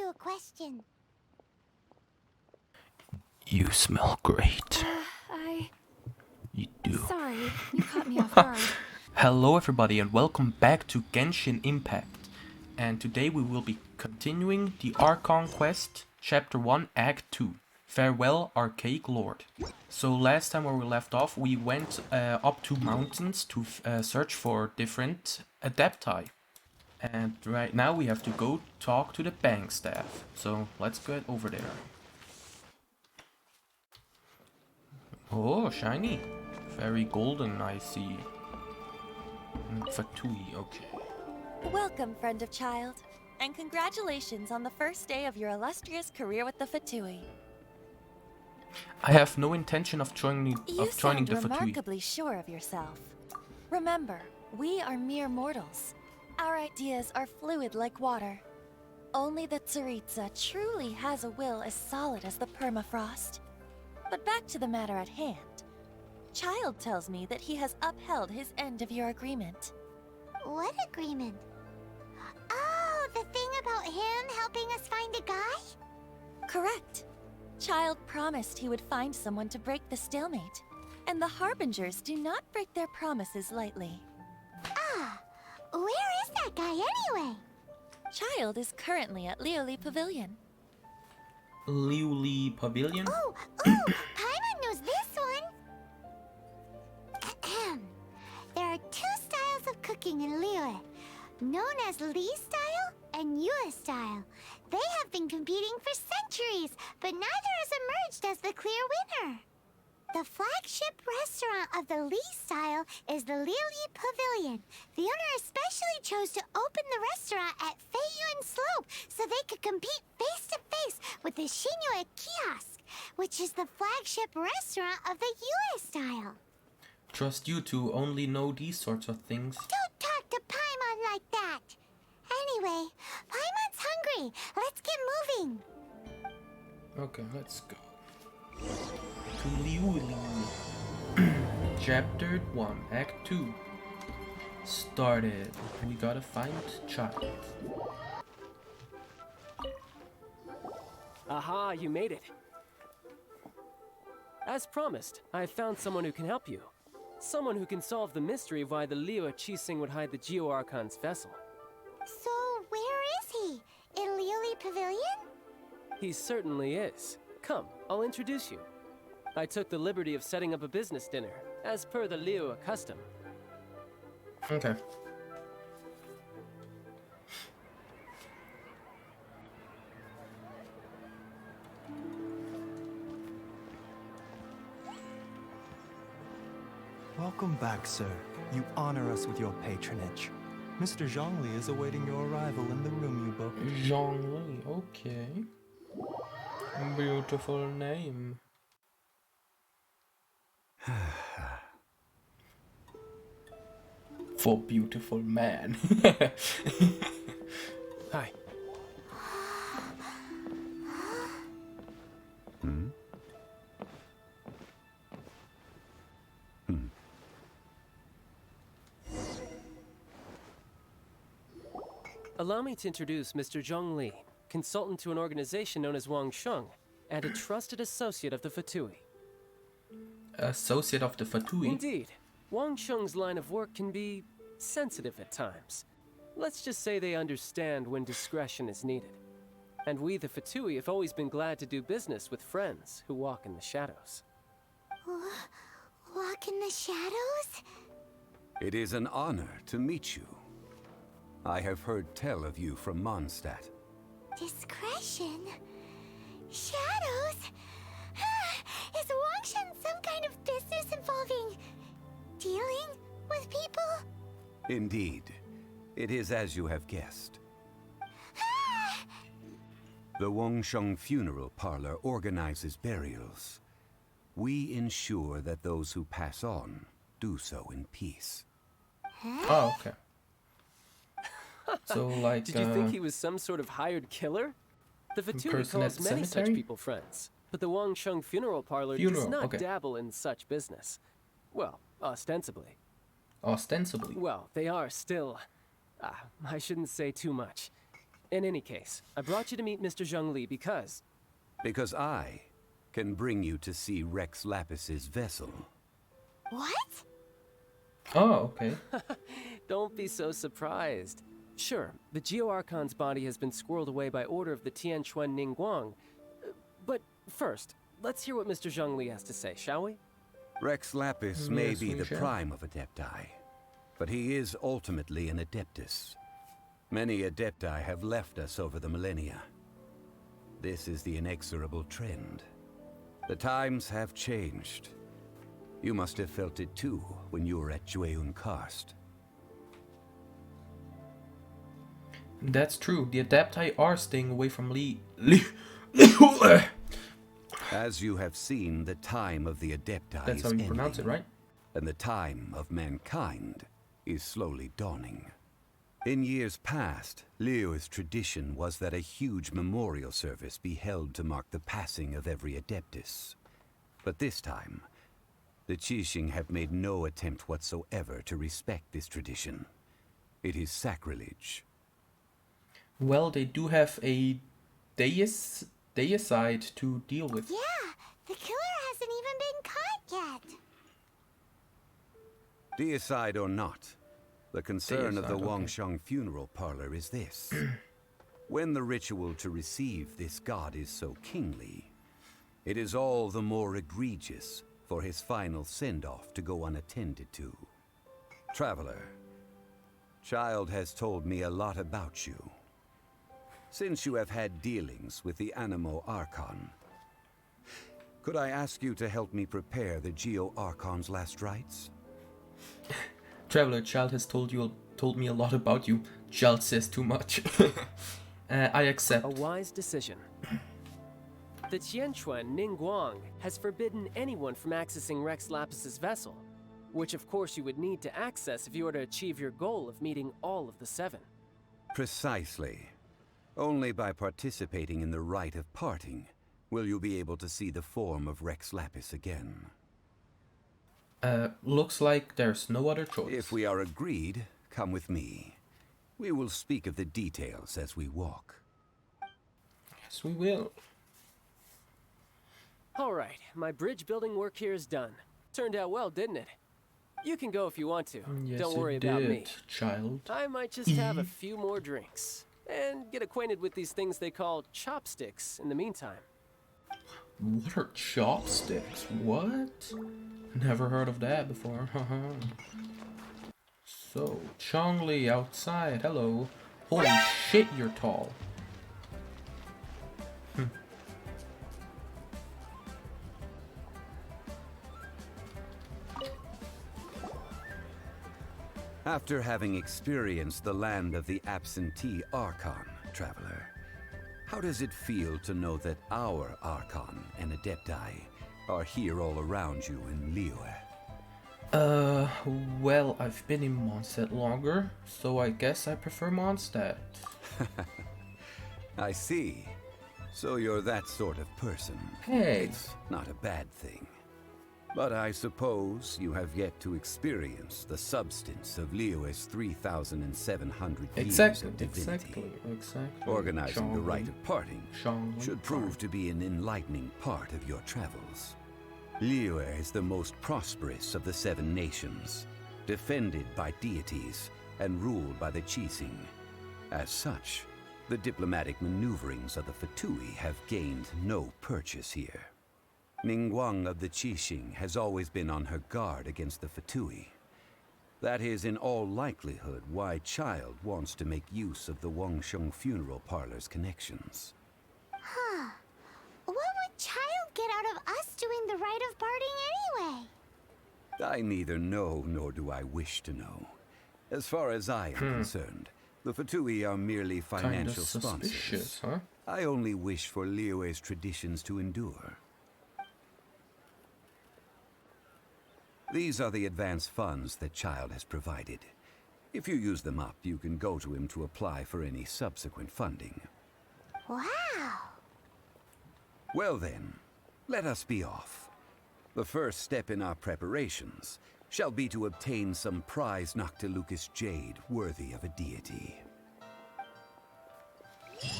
you a question. You smell great. You do. Sorry, you caught me off guard. Hello everybody and welcome back to Genshin Impact. And today we will be continuing the Archon quest, Chapter 1, Act 2. Farewell, Archaic Lord. So last time where we left off, we went up two mountains to search for different Adepti. And right now we have to go talk to the bank staff. So let's get over there. Oh, shiny. Very golden, I see. Fatui, okay. Welcome, friend of child, and congratulations on the first day of your illustrious career with the Fatui. I have no intention of joining the You sound Fatui. remarkably sure of yourself. Remember, we are mere mortals. Our ideas are fluid like water. Only the Tsaritsa truly has a will as solid as the permafrost. But back to the matter at hand. Child tells me that he has upheld his end of your agreement. What agreement? Oh, the thing about him helping us find a guy? Correct. Child promised he would find someone to break the stalemate. And the Harbingers do not break their promises lightly. Ah, where is that guy anyway? Child is currently at Liuli Pavilion. Liuli Pavilion? Oh, Paimon knows this one. Ahem. There are two styles of cooking in Liyue, known as Li style and Yue style. They have been competing for centuries, but neither has emerged as the clear winner. The flagship restaurant of the Li style is the Liuli Pavilion. The owner especially chose to open the restaurant at Feiyuan Slope so they could compete face-to-face with the Shinue Kiosk, which is the flagship restaurant of the Yue style. Trust you to only know these sorts of things. Don't talk to Paimon like that. Anyway, Paimon's hungry. Let's get moving. Okay, let's go. To Liuli. Chapter 1, Act 2. Started. We gotta find Child. Aha, you made it. As promised, I found someone who can help you. Someone who can solve the mystery of why the Liyue Qixing would hide the Geo Archon's vessel. So, where is he? In Liuli Pavilion? He certainly is. Come, I'll introduce you. I took the liberty of setting up a business dinner, as per the Liyue custom. Okay. Welcome back, sir. You honor us with your patronage. Mr. Zhongli is awaiting your arrival in the room you booked. Zhongli, okay. Beautiful name. For beautiful man. Hi. Allow me to introduce Mr. Zhongli, consultant to an organization known as Wang Sheng, and a trusted associate of the Fatui. Associate of the Fatui? Indeed. Wang Sheng's line of work can be sensitive at times. Let's just say they understand when discretion is needed. And we, the Fatui, have always been glad to do business with friends who walk in the shadows. Walk in the shadows? It is an honor to meet you. I have heard tell of you from Mondstadt. Discretion? Shadows? Is Wangshan some kind of business involving dealing with people? Indeed. It is as you have guessed. The Wangsheng Funeral Parlor organizes burials. We ensure that those who pass on do so in peace. Oh, okay. So, like, Did you think he was some sort of hired killer? The Fatui person at calls the many such cemetery? people friends, but the Wangsheng Funeral Parlor does not okay. dabble in such business. Well, ostensibly. Ostensibly. Well, they are still... I shouldn't say too much. In any case, I brought you to meet Mr. Zhongli because... Because I can bring you to see Rex Lapis's vessel. What? Oh, okay. Don't be so surprised. Sure, the Geo-Archon's body has been squirreled away by order of the Tianquan Ningguang. But first, let's hear what Mr. Zhongli has to say, shall we? Rex Lapis may Yes, be we the shall. prime of Adepti, but he is ultimately an Adeptus. Many Adepti have left us over the millennia. This is the inexorable trend. The times have changed. You must have felt it too when you were at Jueyun Karst. That's true. The Adepti are staying away from As you have seen, the time of the Adepti That's is how you ending, pronounce it, right? and the time of mankind is slowly dawning. In years past, Liyue's tradition was that a huge memorial service be held to mark the passing of every Adeptus. But this time, the Qixing have made no attempt whatsoever to respect this tradition. It is sacrilege. Well, they do have a deicide to deal with. Yeah, the killer hasn't even been caught yet. Deicide or not, the concern of the Deicide, okay. Wangsheng funeral parlor is this. When the ritual to receive this god is so kingly, it is all the more egregious for his final send-off to go unattended to. Traveler, Child has told me a lot about you. Since you have had dealings with the Animo Archon, could I ask you to help me prepare the Geo Archon's last rites? Traveler, Child has told me a lot about you. Child says too much. I accept. A wise decision. The Tianquan Ningguang has forbidden anyone from accessing Rex Lapis's vessel, which of course you would need to access if you were to achieve your goal of meeting all of the seven. Precisely. Only by participating in the rite of parting will you be able to see the form of Rex Lapis again. Looks like there's no other choice. If we are agreed, come with me. We will speak of the details as we walk. Yes, we will. All right, my bridge building work here is done. Turned out well, didn't it? You can go if you want to. Yes, Don't worry it about did, me. Child. I might just have a few more drinks and get acquainted with these things they call chopsticks in the meantime. What are chopsticks? What? Never heard of that before. So, Zhongli outside. Hello. Holy shit, you're tall. After having experienced the land of the absentee Archon, Traveler, how does it feel to know that our Archon and Adepti are here all around you in Liyue? Well, I've been in Mondstadt longer, so I guess I prefer Mondstadt. I see. So you're that sort of person. Hey. It's not a bad thing. But I suppose you have yet to experience the substance of Liyue's 3,700 years of divinity. Exactly. Organizing the Zhongli. rite of parting Zhongli should prove to be an enlightening part of your travels. Liyue is the most prosperous of the 7 nations, defended by deities and ruled by the Qixing. As such, the diplomatic maneuverings of the Fatui have gained no purchase here. Ningguang of the Qixing has always been on her guard against the Fatui. That is in all likelihood why Child wants to make use of the Wangsheng funeral parlor's connections. Huh. What would Child get out of us doing the rite of parting anyway? I neither know nor do I wish to know. As far as I am concerned, the Fatui are merely Kinda financial suspicious, sponsors. huh? I only wish for Liyue's traditions to endure. These are the advance funds that Child has provided. If you use them up, you can go to him to apply for any subsequent funding. Wow. Well then, let us be off. The first step in our preparations shall be to obtain some prize Noctilucous jade worthy of a deity.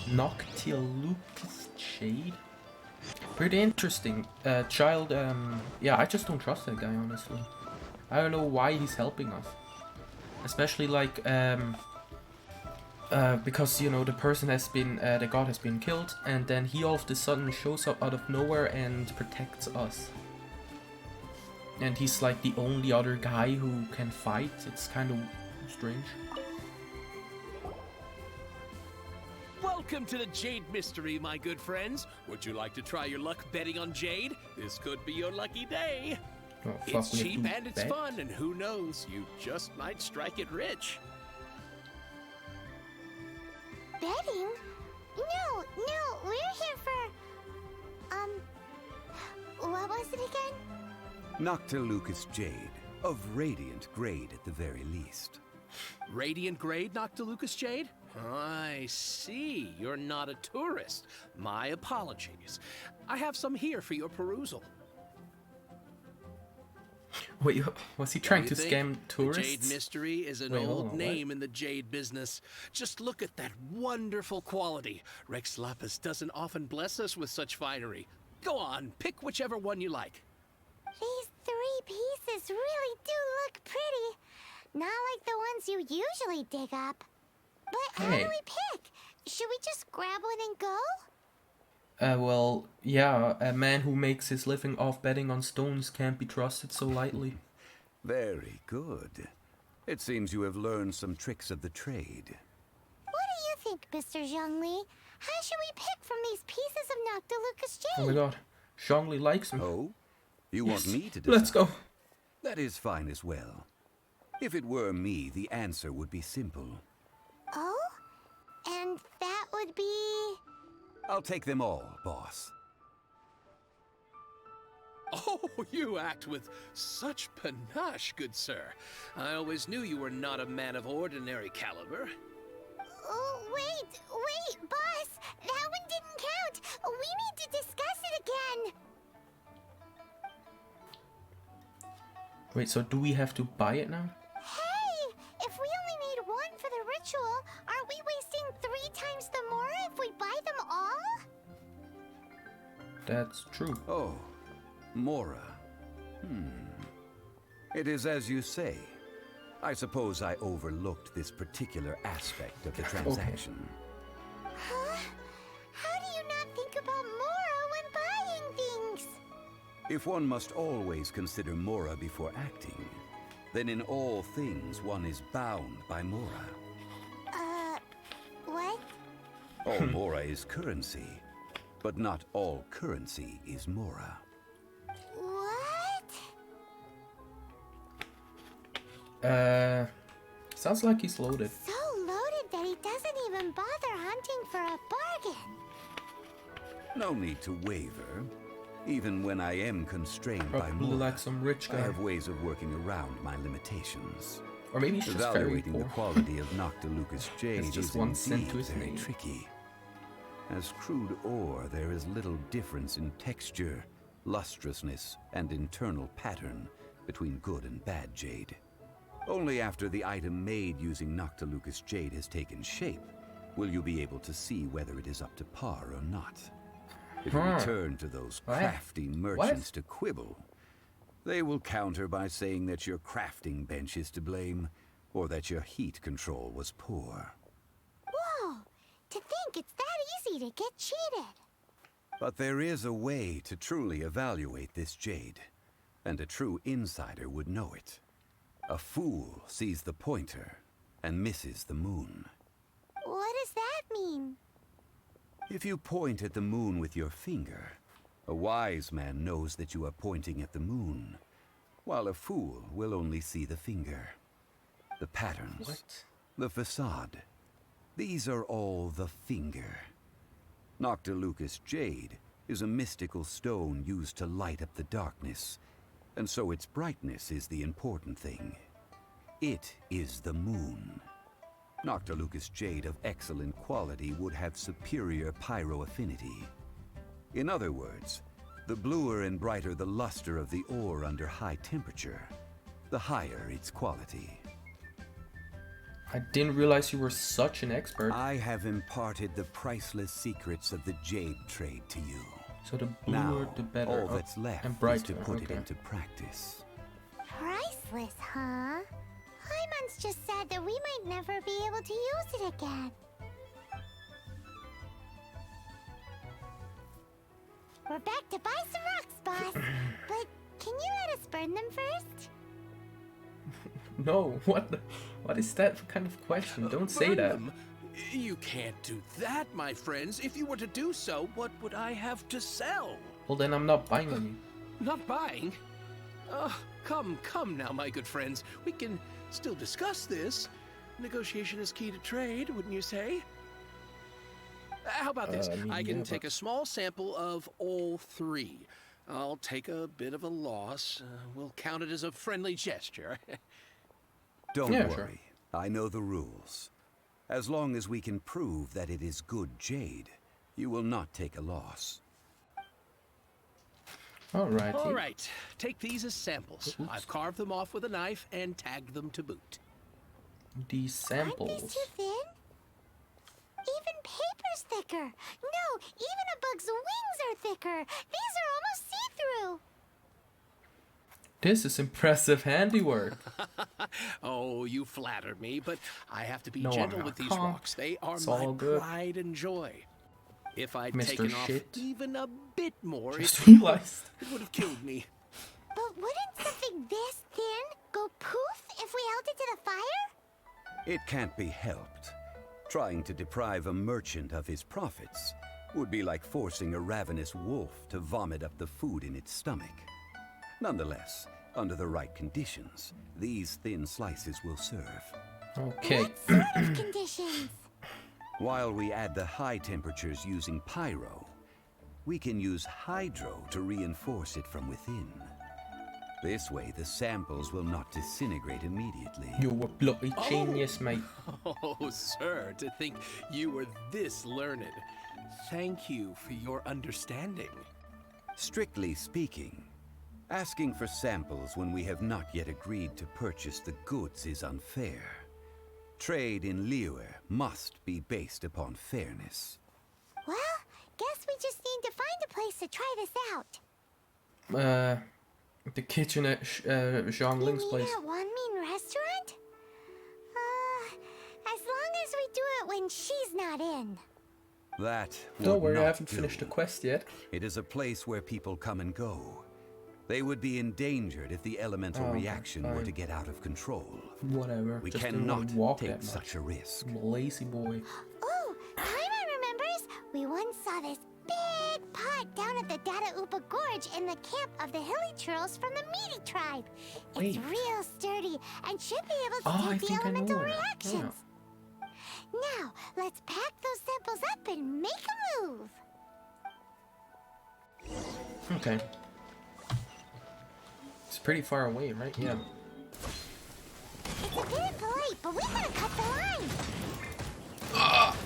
Noctilucous Shade. Pretty interesting. Child, yeah, I just don't trust that guy, honestly. I don't know why he's helping us. Especially like, because, you know, the person has been, the god has been killed, and then he all of a sudden shows up out of nowhere and protects us. And he's like the only other guy who can fight. It's kind of strange. Welcome to the Jade Mystery, my good friends. Would you like to try your luck betting on Jade? This could be your lucky day. Oh, fuck, It's we have cheap to and it's bet? fun, and who knows, you just might strike it rich. Betting? No, we're here for... What was it again? Noctilucous Jade, of radiant grade at the very least. Radiant grade, Noctilucous Jade? I see. You're not a tourist. My apologies. I have some here for your perusal. Wait, was he trying You to think? scam The tourists? Jade Mystery is an Wait, hold old on, what? name in the jade business. Just look at that wonderful quality. Rex Lapis doesn't often bless us with such finery. Go on, pick whichever one you like. These 3 pieces really do look pretty. Not like the ones you usually dig up. But how Hey. do we pick? Should we just grab one and go? Well, yeah, a man who makes his living off betting on stones can't be trusted so lightly. Very good. It seems you have learned some tricks of the trade. What do you think, Mr. Zhongli? How should we pick from these pieces of Noctilucous Jade? Oh my god, Zhongli likes him. Oh? You want Yes. me to decide? Let's go. That is fine as well. If it were me, the answer would be simple. Oh? And that would be... I'll take them all, boss. Oh, you act with such panache, good sir. I always knew you were not a man of ordinary caliber. Oh, wait, boss! That one didn't count! We need to discuss it again! Wait, so do we have to buy it now? Hey! If we only need one for the ritual, aren't we wasting 3 times the more if we buy them all? That's true. Oh, Mora. It is as you say. I suppose I overlooked this particular aspect of the transaction. Huh? How do you not think about Mora when buying things? If one must always consider Mora before acting, then in all things one is bound by Mora. What? All Mora is currency, but not all currency is Mora. What? Sounds like he's loaded. So loaded that he doesn't even bother hunting for a bargain. No need to waver. Even when I am constrained by Probably Mora, like some rich I guy. have ways of working around my limitations. Or maybe he's just very Evaluating the poor. quality of Noctilucous Jade It's just is 1 cent indeed to his very name. tricky. As crude ore, there is little difference in texture, lustrousness, and internal pattern between good and bad jade. Only after the item made using Noctilucous Jade has taken shape will you be able to see whether it is up to par or not. If you return to those What? crafty merchants to quibble, they will counter by saying that your crafting bench is to blame, or that your heat control was poor. Whoa! To think it's that easy to get cheated. But there is a way to truly evaluate this jade, and a true insider would know it. A fool sees the pointer and misses the moon. What does that mean? If you point at the moon with your finger, a wise man knows that you are pointing at the moon, while a fool will only see the finger. The patterns, What? the facade, these are all the finger. Noctilucous Jade is a mystical stone used to light up the darkness, and so its brightness is the important thing. It is the moon. Noctilucous Jade of excellent quality would have superior pyroaffinity. In other words, the bluer and brighter the luster of the ore under high temperature, the higher its quality. I didn't realize you were such an expert. I have imparted the priceless secrets of the jade trade to you. So the bluer, Now, the better. all that's left and is brighter. to put Okay. it into practice. Priceless, huh? Hyman's just sad that we might never be able to use it again. We're back to buy some rocks, boss. But can you let us burn them first? No, what is that kind of question? Don't say Burn that. them? You can't do that, my friends. If you were to do so, what would I have to sell? Well, then I'm not buying any. Not buying? Come now, my good friends. We can still discuss this. Negotiation is key to trade, wouldn't you say? How about this? I can take a small sample of all three. I'll take a bit of a loss. We'll count it as a friendly gesture. Don't Yeah, worry. sure. I know the rules. As long as we can prove that it is good jade, you will not take a loss. Alrighty. All right, take these as samples. Oops. I've carved them off with a knife and tagged them to boot. These Aren't these samples. too thin? Even paper's thicker. No, even a bug's wings are thicker. These are almost see-through. This is impressive handiwork. Oh, you flatter me, but I have to be No, gentle I'm with not. these rocks. They are It's my all good. pride and joy. If I'd Mr. taken off Shit. even a bit more, Just it realized. would have killed me. But wouldn't something this thin go poof if we held it to the fire? It can't be helped. Trying to deprive a merchant of his profits would be like forcing a ravenous wolf to vomit up the food in its stomach. Nonetheless, under the right conditions, these thin slices will serve. Okay. What sort of conditions? While we add the high temperatures using pyro, we can use hydro to reinforce it from within. This way, the samples will not disintegrate immediately. You were bloody genius, mate. Oh, sir, to think you were this learned. Thank you for your understanding. Strictly speaking, asking for samples when we have not yet agreed to purchase the goods is unfair. Trade in Liyue must be based upon fairness. Well, guess we just need to find a place to try this out. The kitchen at Zhongling's You mean place. at Wanmin restaurant? As long as we do it when she's not in. That Don't would worry, I not haven't do. finished the quest yet. It is a place where people come and go. They would be endangered if the elemental Oh, reaction were fine. to get out of control. Whatever. We Just didn't cannot want to walk take that much. such a risk. I'm a lazy boy. Oh, Paimon remembers we once saw this big pot down at the Dada Upa Gorge in the camp of the hilly churls from the Meaty tribe. It's Wait. real sturdy and should be able to Oh, I take the think I know elemental where. reactions. Now, let's pack those samples up and make a move. Okay. It's pretty far away, right? Yeah. It's a bit impolite, but we gotta cut the line.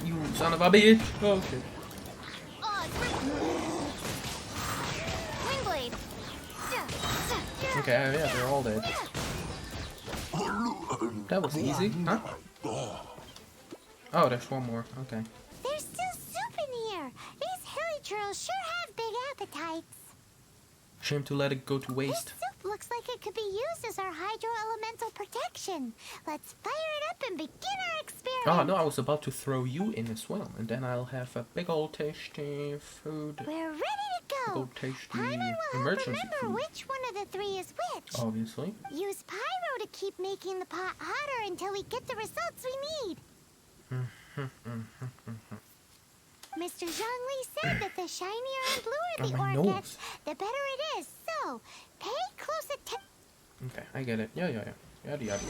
You son of a bitch. Oh, shit. Oh, Windblade. Okay, yeah, they're all dead. That was easy, huh? Oh, there's one more. Okay. There's still soup in here. These hilly churls sure have big appetites. Shame to let it go to This waste. soup looks like it could be used as our hydro-elemental protection. Let's fire it up and begin our experiment. Oh, no, I was about to throw you in as well. And then I'll have a big old tasty food. We're ready to Big go. old tasty Paimon will help emergency remember food. which one of the three is which. Obviously. Use pyro to keep making the pot hotter until we get the results we need. Mr. Zhongli said that the shinier and bluer the Oh, my ore nose. gets, the better it is. So, pay close attention. Okay, I get it. Yeah. Yada yada.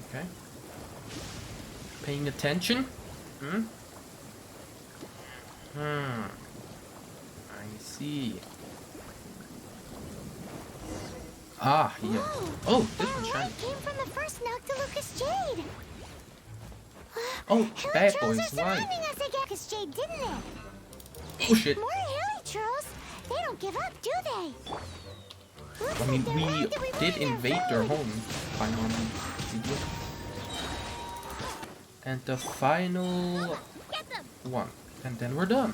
Okay. Paying attention? I see. Ah, yeah. Whoa, Oh, this that one's light shiny. came from the first Noctilucus Jade. Oh, Hilly bad churls boys, are right. surrounding us again. Noctilucus Jade, didn't it? Oh, shit. More hilly churls. They don't give up, do they? Looks I mean, like they're we mad that did ruined invade their village. home. Paimon, idiot. And the final one. And then we're done.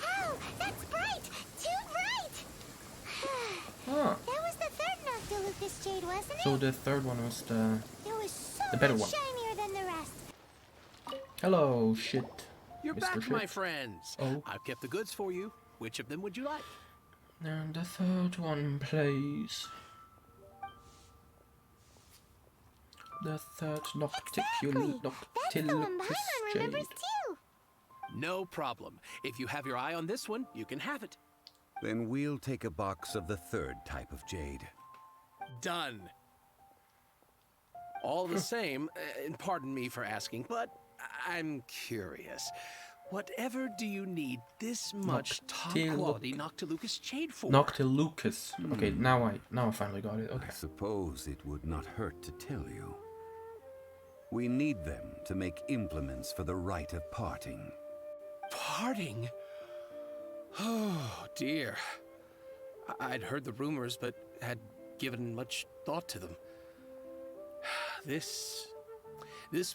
Oh, that's bright! Too bright! Ah, That was the third Noctilucous jade, wasn't it? so the third one was the... It was so the better much one. shinier than the rest. Hello, shit. You're Mr. back, Shit. my friends. Oh. I've kept the goods for you. Which of them would you like? And the third one, please. The third Exactly! That's the one Noctilucous Paimon jade. remembers too! No problem. If you have your eye on this one, you can have it. Then we'll take a box of the third type of jade. Done. All the same, and pardon me for asking, but I'm curious. Whatever do you need this much top-quality Noctilucous jade for? Noctilucous. Okay, now I finally got it. Okay. I suppose it would not hurt to tell you. We need them to make implements for the rite of parting. Parting? Oh, dear. I'd heard the rumors, but had given much thought to them. This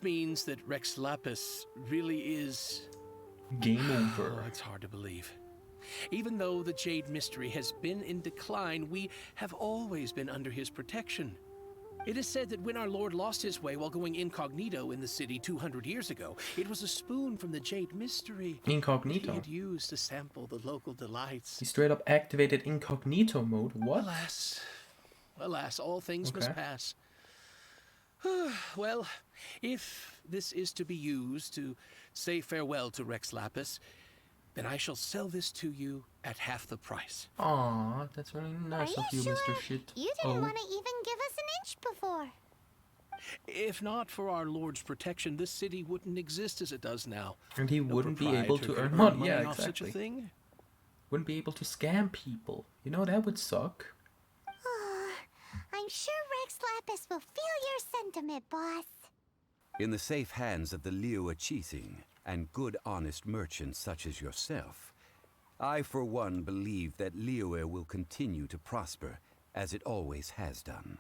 means that Rex Lapis really is... Game over. Oh, it's hard to believe. Even though the Jade Mystery has been in decline, we have always been under his protection. It is said that when our Lord lost his way while going incognito in the city 200 years ago, it was a spoon from the Jade Mystery Incognito. he had used to sample the local delights. He straight up activated incognito mode. What? Alas, all things must pass. Well, if this is to be used to say farewell to Rex Lapis, then I shall sell this to you at half the price. Aw, that's really nice Are of you, sure? Mr. Shit. You didn't want to even give us an inch before. If not for our Lord's protection, this city wouldn't exist as it does now. And he No wouldn't be able to proprietor earn could money. Yeah, off such a exactly. thing. Wouldn't be able to scam people. You know, that would suck. I'm sure Rex Lapis will feel your sentiment, boss. In the safe hands of the Liyue Qixing and good honest merchants such as yourself, I for one believe that Liyue will continue to prosper as it always has done.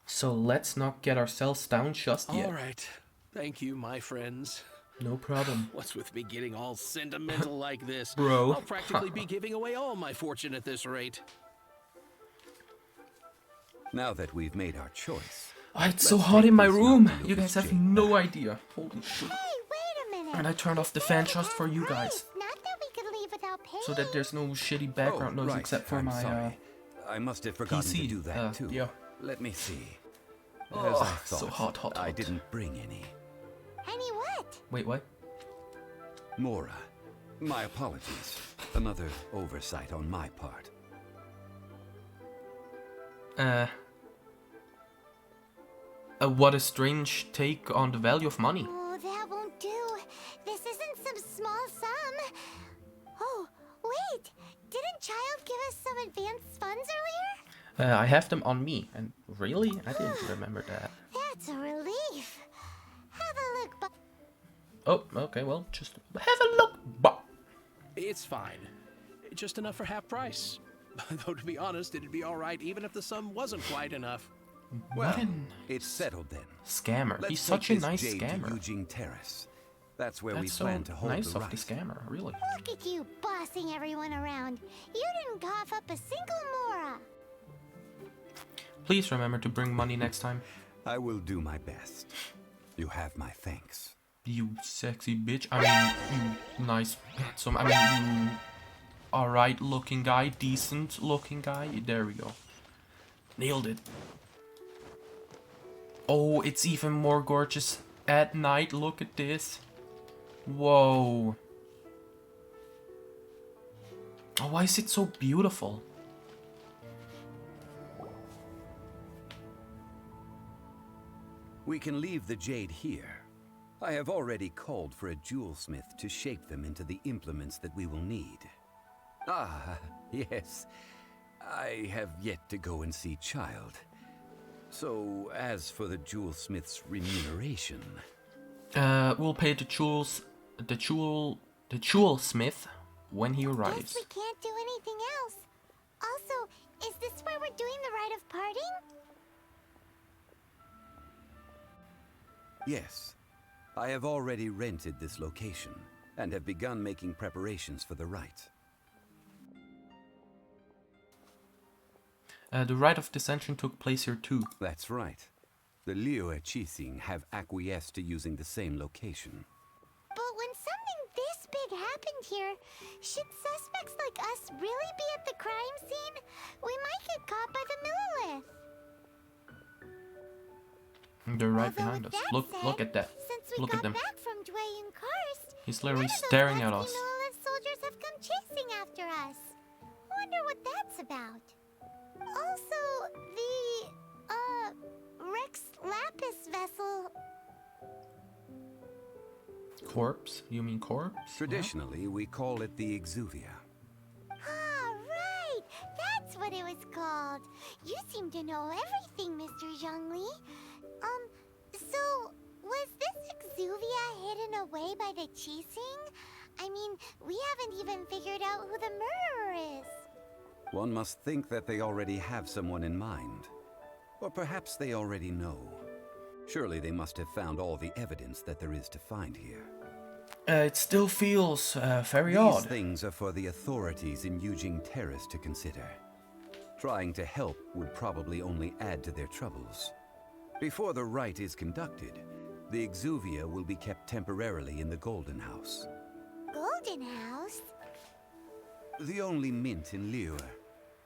So let's not get ourselves down just yet. All right. Thank you, my friends. No problem. What's with me getting all sentimental like this? Bro. I'll practically be giving away all my fortune at this rate. Now that we've made our choice, Oh, it's so Let's hot take in my these room. Noctilucous You guys have jade no back. idea. Holy shit. Hey, wait a minute. And I turned off the fan just for you guys. Not that we could leave without paying. So that there's no shitty background noise right, except for I'm my sorry. I must have forgotten PC. to do that too. Yeah. Let me see. As Oh, I thought, so hot. I didn't bring any. Any what? Wait, what? Mora, my apologies. Another oversight on my part. What a strange take on the value of money. Oh, that won't do. This isn't some small sum. Oh, wait. Didn't Child give us some advanced funds earlier? I have them on me. And really? I didn't remember that. That's a relief. Have a look, but Oh, okay, well, just have a look. Bah. It's fine. Just enough for half price. Though, to be honest, it'd be all right even if the sum wasn't quite enough. Well, What an it's settled then. scammer. Let's He's take such a this nice jade scammer. to Eugene Terrace. That's where we That's so plan to hold nice the of rite. the scammer, really. look at you bossing everyone around. You didn't cough up a single Mora. Please remember to bring money next time. I will do my best. You have my thanks. You sexy bitch. I mean, you nice, handsome. I mean, you alright looking guy, decent looking guy. There we go. Nailed it. Oh, it's even more gorgeous at night. Look at this. Whoa. Oh, why is it so beautiful? We can leave the jade here. I have already called for a jewelsmith to shape them into the implements that we will need. Ah, yes. I have yet to go and see Child. So, as for the jewelsmith's remuneration... We'll pay the jewelsmith when he Guess arrives. we can't do anything else. Also, is this where we're doing the rite of parting? Yes. I have already rented this location, and have begun making preparations for the rite. The rite of dissension took place here too. That's right. The Liyue Qixing have acquiesced to using the same location. But when something this big happened here, should suspects like us really be at the crime scene? We might get caught by the Millilith. They're right Although behind with us. that Look said, at that. Since we Look got at them. back from Dwayne Karst, He's literally none of those staring at pesky us. Millilith soldiers have come chasing after us. Wonder what that's about. Also, the Rex Lapis vessel. Corpse? You mean corpse? Traditionally, we call it the Exuvia. Ah, right! That's what it was called. You seem to know everything, Mr. Zhongli. So, was this Exuvia hidden away by the Qixing? I mean, we haven't even figured out who the murderer is. One must think that they already have someone in mind. Or perhaps they already know. Surely they must have found all the evidence that there is to find here. It still feels very These odd. things are for the authorities in Yujing Terrace to consider. Trying to help would probably only add to their troubles. Before the rite is conducted, the Exuvia will be kept temporarily in the Golden House. Golden House? The only mint in Liyue,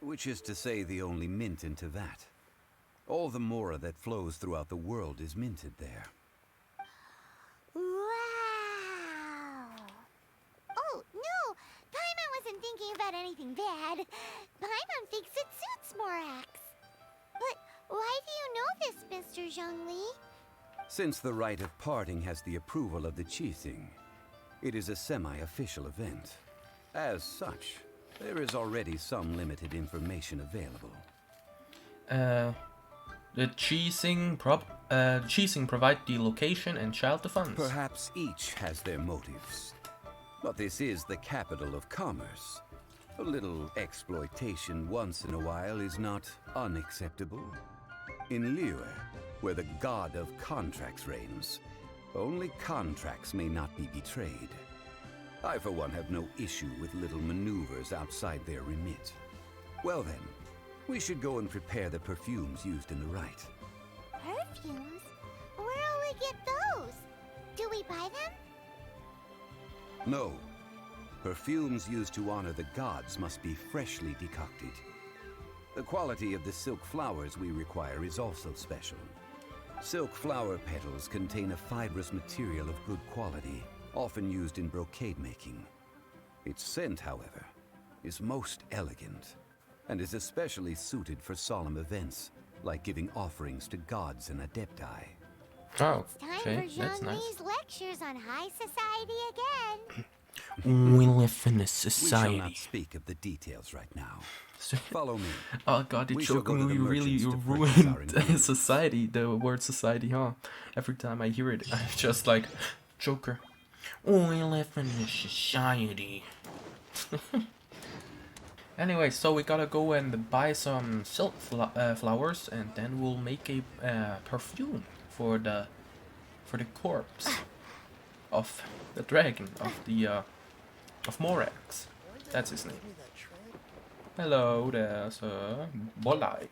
which is to say the only mint in Tevat. All the mora that flows throughout the world is minted there. Wow! Oh, no! Paimon wasn't thinking about anything bad. Paimon thinks it suits Morax. But why do you know this, Mr. Zhongli? Since the rite of parting has the approval of the Qixing, it is a semi-official event. As such, there is already some limited information available. The Qixing provide the location and child the funds. Perhaps each has their motives. But this is the capital of commerce. A little exploitation once in a while is not unacceptable. In Liyue, where the god of contracts reigns, only contracts may not be betrayed. I, for one, have no issue with little maneuvers outside their remit. Well then, we should go and prepare the perfumes used in the rite. Perfumes? Where'll we get those? Do we buy them? No. Perfumes used to honor the gods must be freshly decocted. The quality of the silk flowers we require is also special. Silk flower petals contain a fibrous material of good quality, often used in brocade making. Its scent, however, is most elegant, and is especially suited for solemn events, like giving offerings to gods and adepti. Oh, It's time okay, for that's nice. Zhongli's lectures on high society again. We live in a We shall society. not speak of the details right now. Follow me. Oh god, the We shall go to joking, the you really merchants to purchase our ruined ingredients. society, the word society, huh? Every time I hear it, I'm just like, Joker. We live in a society. Anyway, so we gotta go and buy some silk flowers, and then we'll make a perfume for the corpse of the dragon of Morax. That's his name. Hello there, sir. Bolai.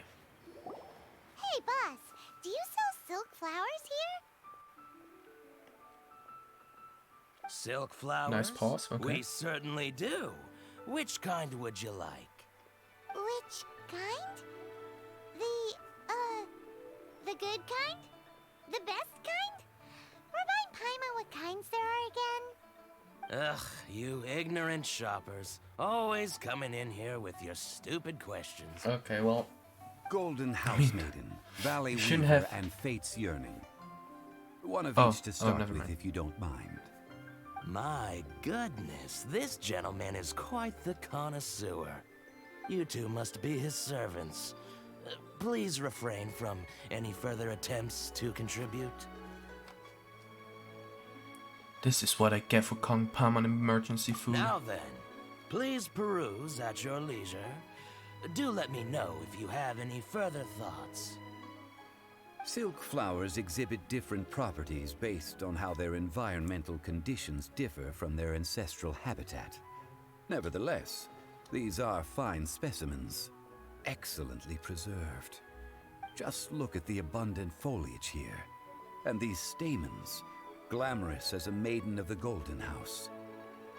Hey, boss, do you sell silk flowers here? Silk flowers? Nice pause, okay. We certainly do. Which kind would you like? Which kind? The good kind? The best kind? Remind Paimon what kinds there are again. Ugh, you ignorant shoppers. Always coming in here with your stupid questions. Okay, well, Golden House Maiden, Valley shouldn't Weaver, have- and Fate's Yearning. One of Oh, each to oh, start never with, mind. if you don't mind. My goodness, this gentleman is quite the connoisseur. You two must be his servants. Please refrain from any further attempts to contribute. this is what I get for calling Paimon emergency food. Now then, please peruse at your leisure. Do let me know if you have any further thoughts. Silk flowers exhibit different properties based on how their environmental conditions differ from their ancestral habitat. Nevertheless, these are fine specimens, excellently preserved. Just look at the abundant foliage here, and these stamens, glamorous as a maiden of the Golden House.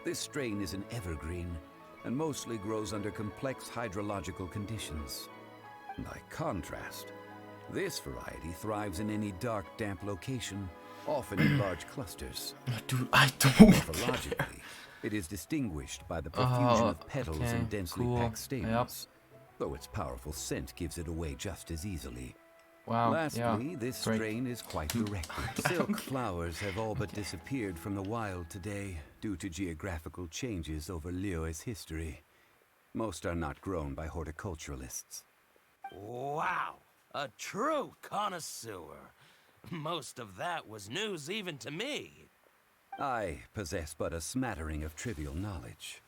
This strain is an evergreen, and mostly grows under complex hydrological conditions. By contrast, this variety thrives in any dark, damp location, often in large clusters. Dude, I don't. Morphologically, it is distinguished by the profusion of petals okay, and densely cool. packed stamens, though its powerful scent gives it away just as easily. Wow. Lastly, this great. strain is quite directed. Silk flowers have all but disappeared from the wild today due to geographical changes over Liyue's history. Most are not grown by horticulturalists. Wow, a true connoisseur. Most of that was news even to me. I possess but a smattering of trivial knowledge.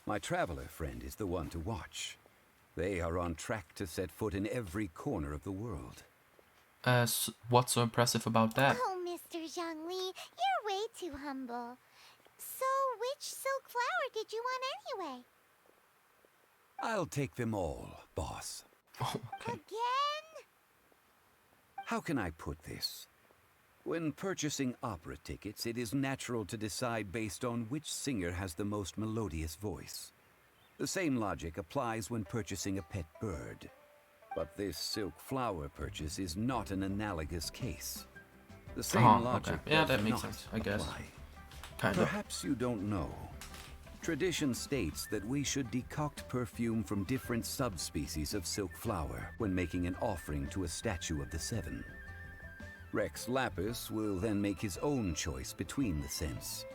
My traveler friend is the one to watch. They are on track to set foot in every corner of the world. What's so impressive about that? Oh, Mr. Zhongli, you're way too humble. So, which silk flower did you want anyway? I'll take them all, boss. Okay. Again? How can I put this? When purchasing opera tickets, it is natural to decide based on which singer has the most melodious voice. The same logic applies when purchasing a pet bird. But this silk flower purchase is not an analogous case. The same logic okay. Yeah, does that makes not sense, I guess. apply. Kind of. Perhaps you don't know. Tradition states that we should decoct perfume from different subspecies of silk flower when making an offering to a statue of the seven. Rex Lapis will then make his own choice between the scents.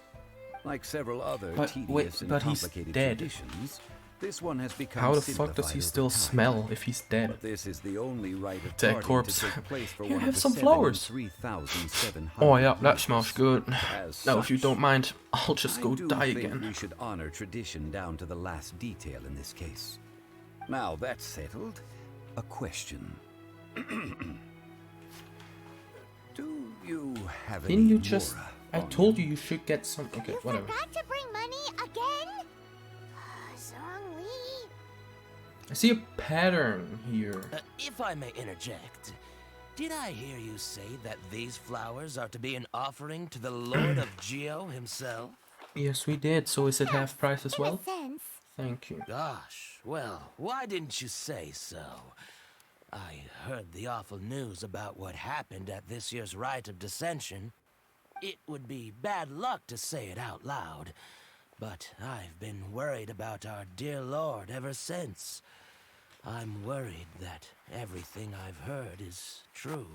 Like several other tedious and complicated traditions, this one has become How the fuck does he still smell if he's dead? But this is the only rite of Dead parting corpse. to take place for Here, one have of the some 7 in flowers. 3,700 Oh yeah, that years. smells good. As Now, if you such, don't mind, I'll just I go do die think again. we should honor tradition down to the last detail in this case. Now that's settled, a question. Do you have Didn't any you just... Mora I on told you should get some... Okay, You whatever. forgot to bring money again? Zhongli. I see a pattern here. If I may interject, did I hear you say that these flowers are to be an offering to the Lord of Geo himself? Yes, we did. So is it half price as In well? a sense. Thank you. Gosh, well, why didn't you say so? I heard the awful news about what happened at this year's Rite of Dissension. It would be bad luck to say it out loud, but I've been worried about our dear Lord ever since. I'm worried that everything I've heard is true.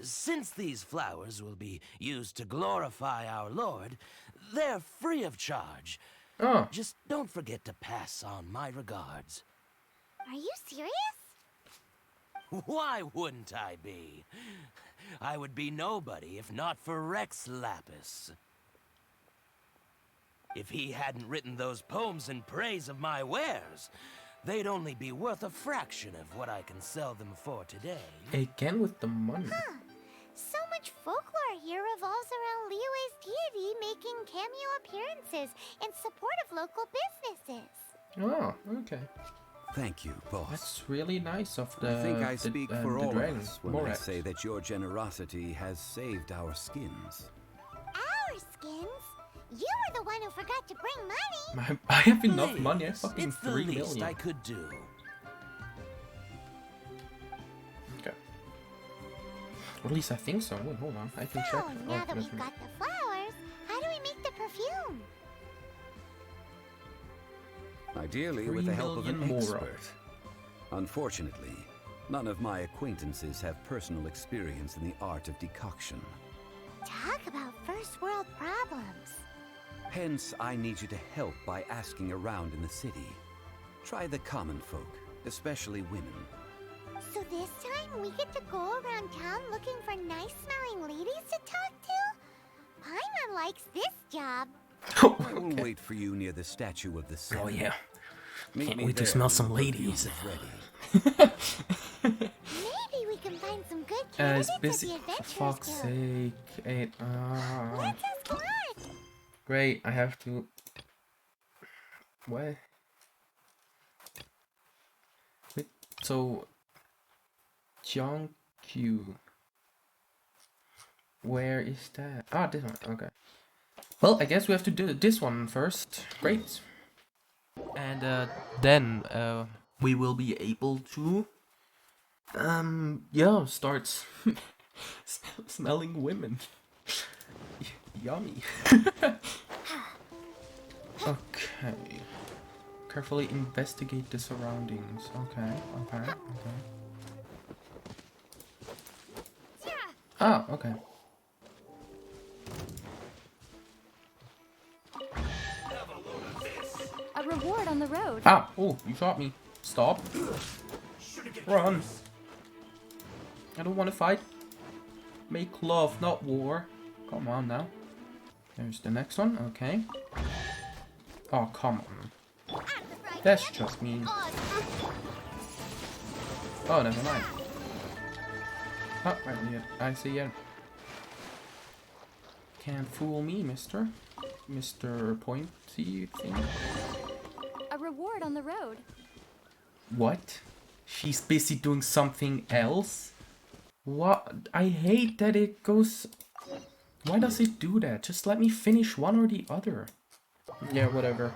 Since these flowers will be used to glorify our Lord, they're free of charge. Oh, Just don't forget to pass on my regards. Are you serious? Why wouldn't I be? I would be nobody if not for Rex Lapis. If he hadn't written those poems in praise of my wares, they'd only be worth a fraction of what I can sell them for today. again with the money. So much folklore here revolves around Liyue's deity making cameo appearances in support of local businesses. Oh, okay. Thank you, boss. That's really nice of the I think I speak for the all dragon. of us when I Morat. say that your generosity has saved our skins. Our skins? You were the one who forgot to bring money. I have enough Please, money. I have fucking it's the 3 least million. I could do. Okay. Or at least I think so. Wait, hold on. I can check. So, now that that's we've right. got the flowers, how do we make the perfume? Ideally, 3 with the help of an million more. expert. Unfortunately, none of my acquaintances have personal experience in the art of decoction. Talk about first world problems. Hence, I need you to help by asking around in the city. Try the common folk, especially women. So this time we get to go around town looking for nice-smelling ladies to talk to? Paimon likes this job. I will Okay. wait for you near the statue of the sun. Oh yeah. Meet Can't me wait to there smell when some the perfume ladies. is ready. Maybe we can find some good It's candidates busy. at the For Adventurers fuck's Guild. sake. Let's ask Lan. Great, I have to. What? Wait, so. Zhongli. Where is that? Ah, this one. Okay. Well, I guess we have to do this one first. Great. And then we will be able to yeah, start smelling women. Yummy. Okay. Carefully investigate the surroundings. Okay. Ah, okay. A reward on the road. Ah, oh, you shot me. Stop. Run. I don't want to fight. Make love, not war. Come on now. There's the next one. Okay. Oh, come on. That's just mean. Oh, never mind. Oh, right here. I see you. Can't fool me, mister. Mr. Pointy thing. A reward on the road. What? She's busy doing something else? What? I hate that it goes... Why does it do that? Just let me finish one or the other. Yeah, whatever.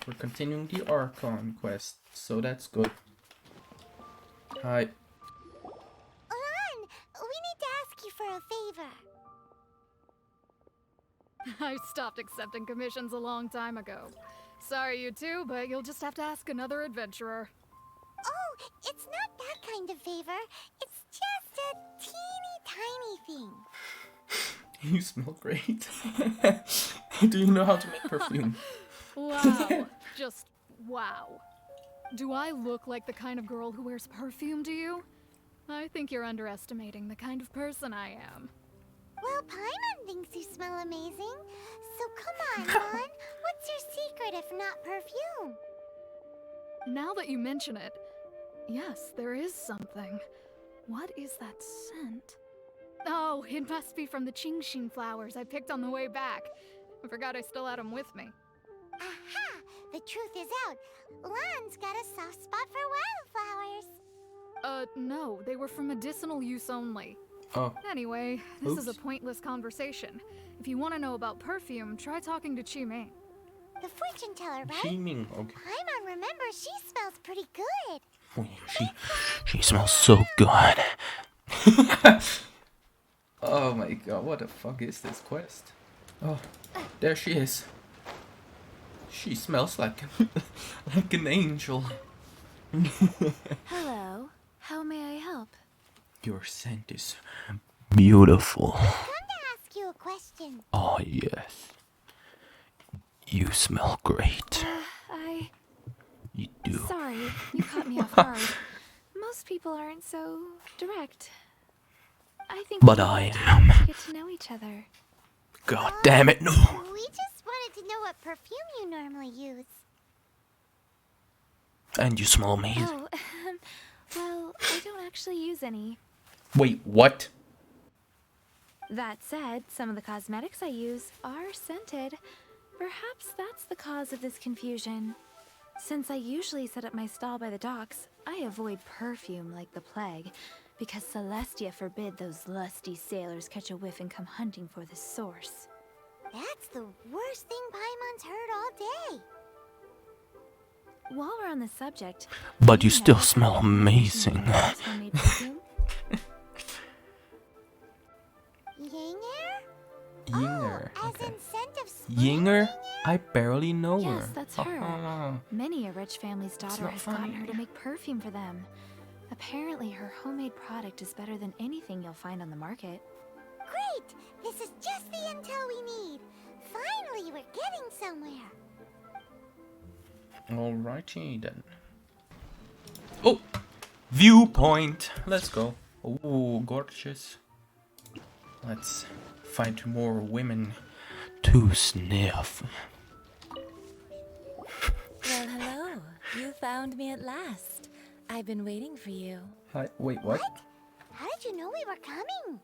We're continuing the Archon quest, so that's good. Hi. Lan, we need to ask you for a favor. I stopped accepting commissions a long time ago. Sorry, you two, but you'll just have to ask another adventurer. Oh, it's not that kind of favor. It's just a teeny tiny thing. You smell great. Do you know how to make perfume? Wow. Just wow. Do I look like the kind of girl who wears perfume to you? I think you're underestimating the kind of person I am. Well, Paimon thinks you smell amazing. So come on, Lan. What's your secret if not perfume? Now that you mention it, yes, there is something. What is that scent? Oh, it must be from the Genshin flowers I picked on the way back. I forgot I still had them with me. Aha! The truth is out. Lan's got a soft spot for wildflowers. No, they were for medicinal use only. Oh. Anyway, this is a Oops. pointless conversation. If you want to know about perfume, try talking to Qimei. The fortune teller, right? Steaming, okay. Paimon remembers she smells pretty good. Oh, yeah, she smells so good. Oh my god, what the fuck is this quest? Oh, there she is. She smells like like an angel. Hello. How may I help? Your scent is beautiful. Come to ask you a question. Oh yes. You smell great. You do. Sorry, you caught me off guard. Most people aren't so direct. I think But we I should am. get to know each other. God damn it, no. We just wanted to know what perfume you normally use. And you smell amazing. Oh, well, I don't actually use any. Wait, what? That said, some of the cosmetics I use are scented. Perhaps that's the cause of this confusion. Since I usually set up my stall by the docks, I avoid perfume like the plague, because Celestia forbid those lusty sailors catch a whiff and come hunting for the source. That's the worst thing Paimon's heard all day. While we're on the subject, But do you still know smell if amazing. Genshin homemade perfume? Yinger? Yinger. Oh, as Okay. in scent of spring? Yinger? I barely know her. Yes, that's her. Many a rich family's daughter not has gotten funny. her to make perfume for them. Apparently, her homemade product is better than anything you'll find on the market. Great! This is just the intel we need. Finally, we're getting somewhere. Alrighty then. Oh! Viewpoint! Let's go. Oh, gorgeous. Let's find more women to sniff. Well, hello. You found me at last. I've been waiting for you. Hi, wait, what? How did you know we were coming?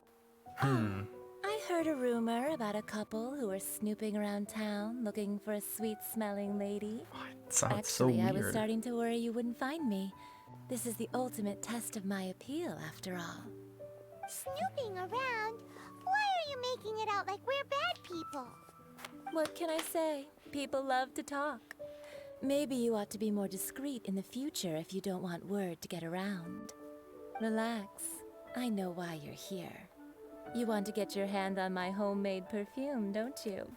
I heard a rumor about a couple who were snooping around town looking for a sweet-smelling lady. It sounds so Actually, I was weird. starting to worry you wouldn't find me. This is the ultimate test of my appeal, after all. Snooping around? Why are you making it out like we're bad people? What can I say? People love to talk. Maybe you ought to be more discreet in the future if you don't want word to get around. Relax. I know why you're here. You want to get your hand on my homemade perfume, don't you?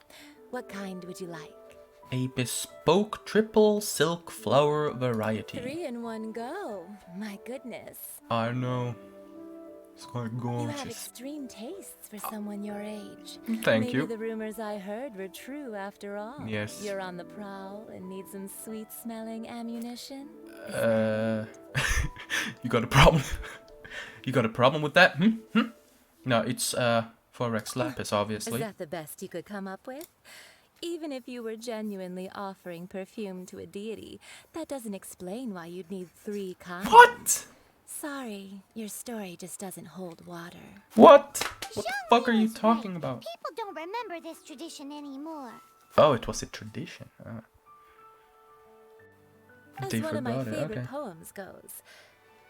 What kind would you like? A bespoke triple silk flower variety. 3 in one go. My goodness. I know. It's quite You have gorgeous. extreme tastes for someone your age. Thank Maybe you. the rumors I heard were true after all. Yes. You're on the prowl and need some sweet-smelling ammunition? You got a problem? You got a problem with that? No, it's Forex Lapis, Is obviously. that the best you could come up with? Even if you were genuinely offering perfume to a deity, that doesn't explain why you'd need 3 kinds. What? Sorry, your story just doesn't hold water. What? What the Zhongli fuck are you was talking right. about? People don't remember this tradition anymore. Oh, it was a tradition. As They one of my forgot it, favorite okay. poems goes,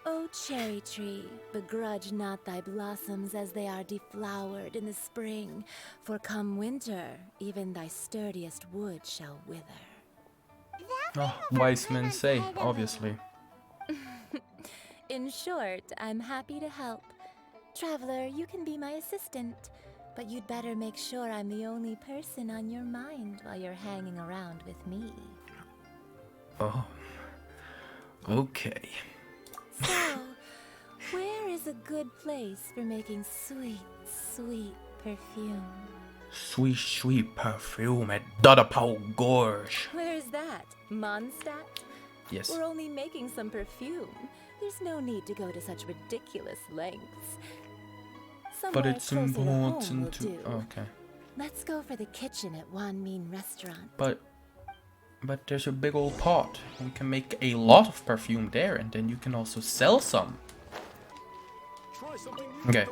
O cherry tree, begrudge not thy blossoms as they are deflowered in the spring, for come winter, even thy sturdiest wood shall wither. Oh, wise men say, obviously. In short, I'm happy to help. Traveler, you can be my assistant, but you'd better make sure I'm the only person on your mind while you're hanging around with me. Oh. Okay. So, where is a good place for making sweet, sweet perfume? Sweet, sweet perfume at Dodapau Gorge. Where's that? Mondstadt? Yes. We're only making some perfume. There's no need to go to such ridiculous lengths. But Somewhere it's closer to home will important to... do. Okay. Let's go for the kitchen at Wan Min Restaurant. But there's a big old pot. We can make a lot of perfume there, and then you can also sell some. Okay.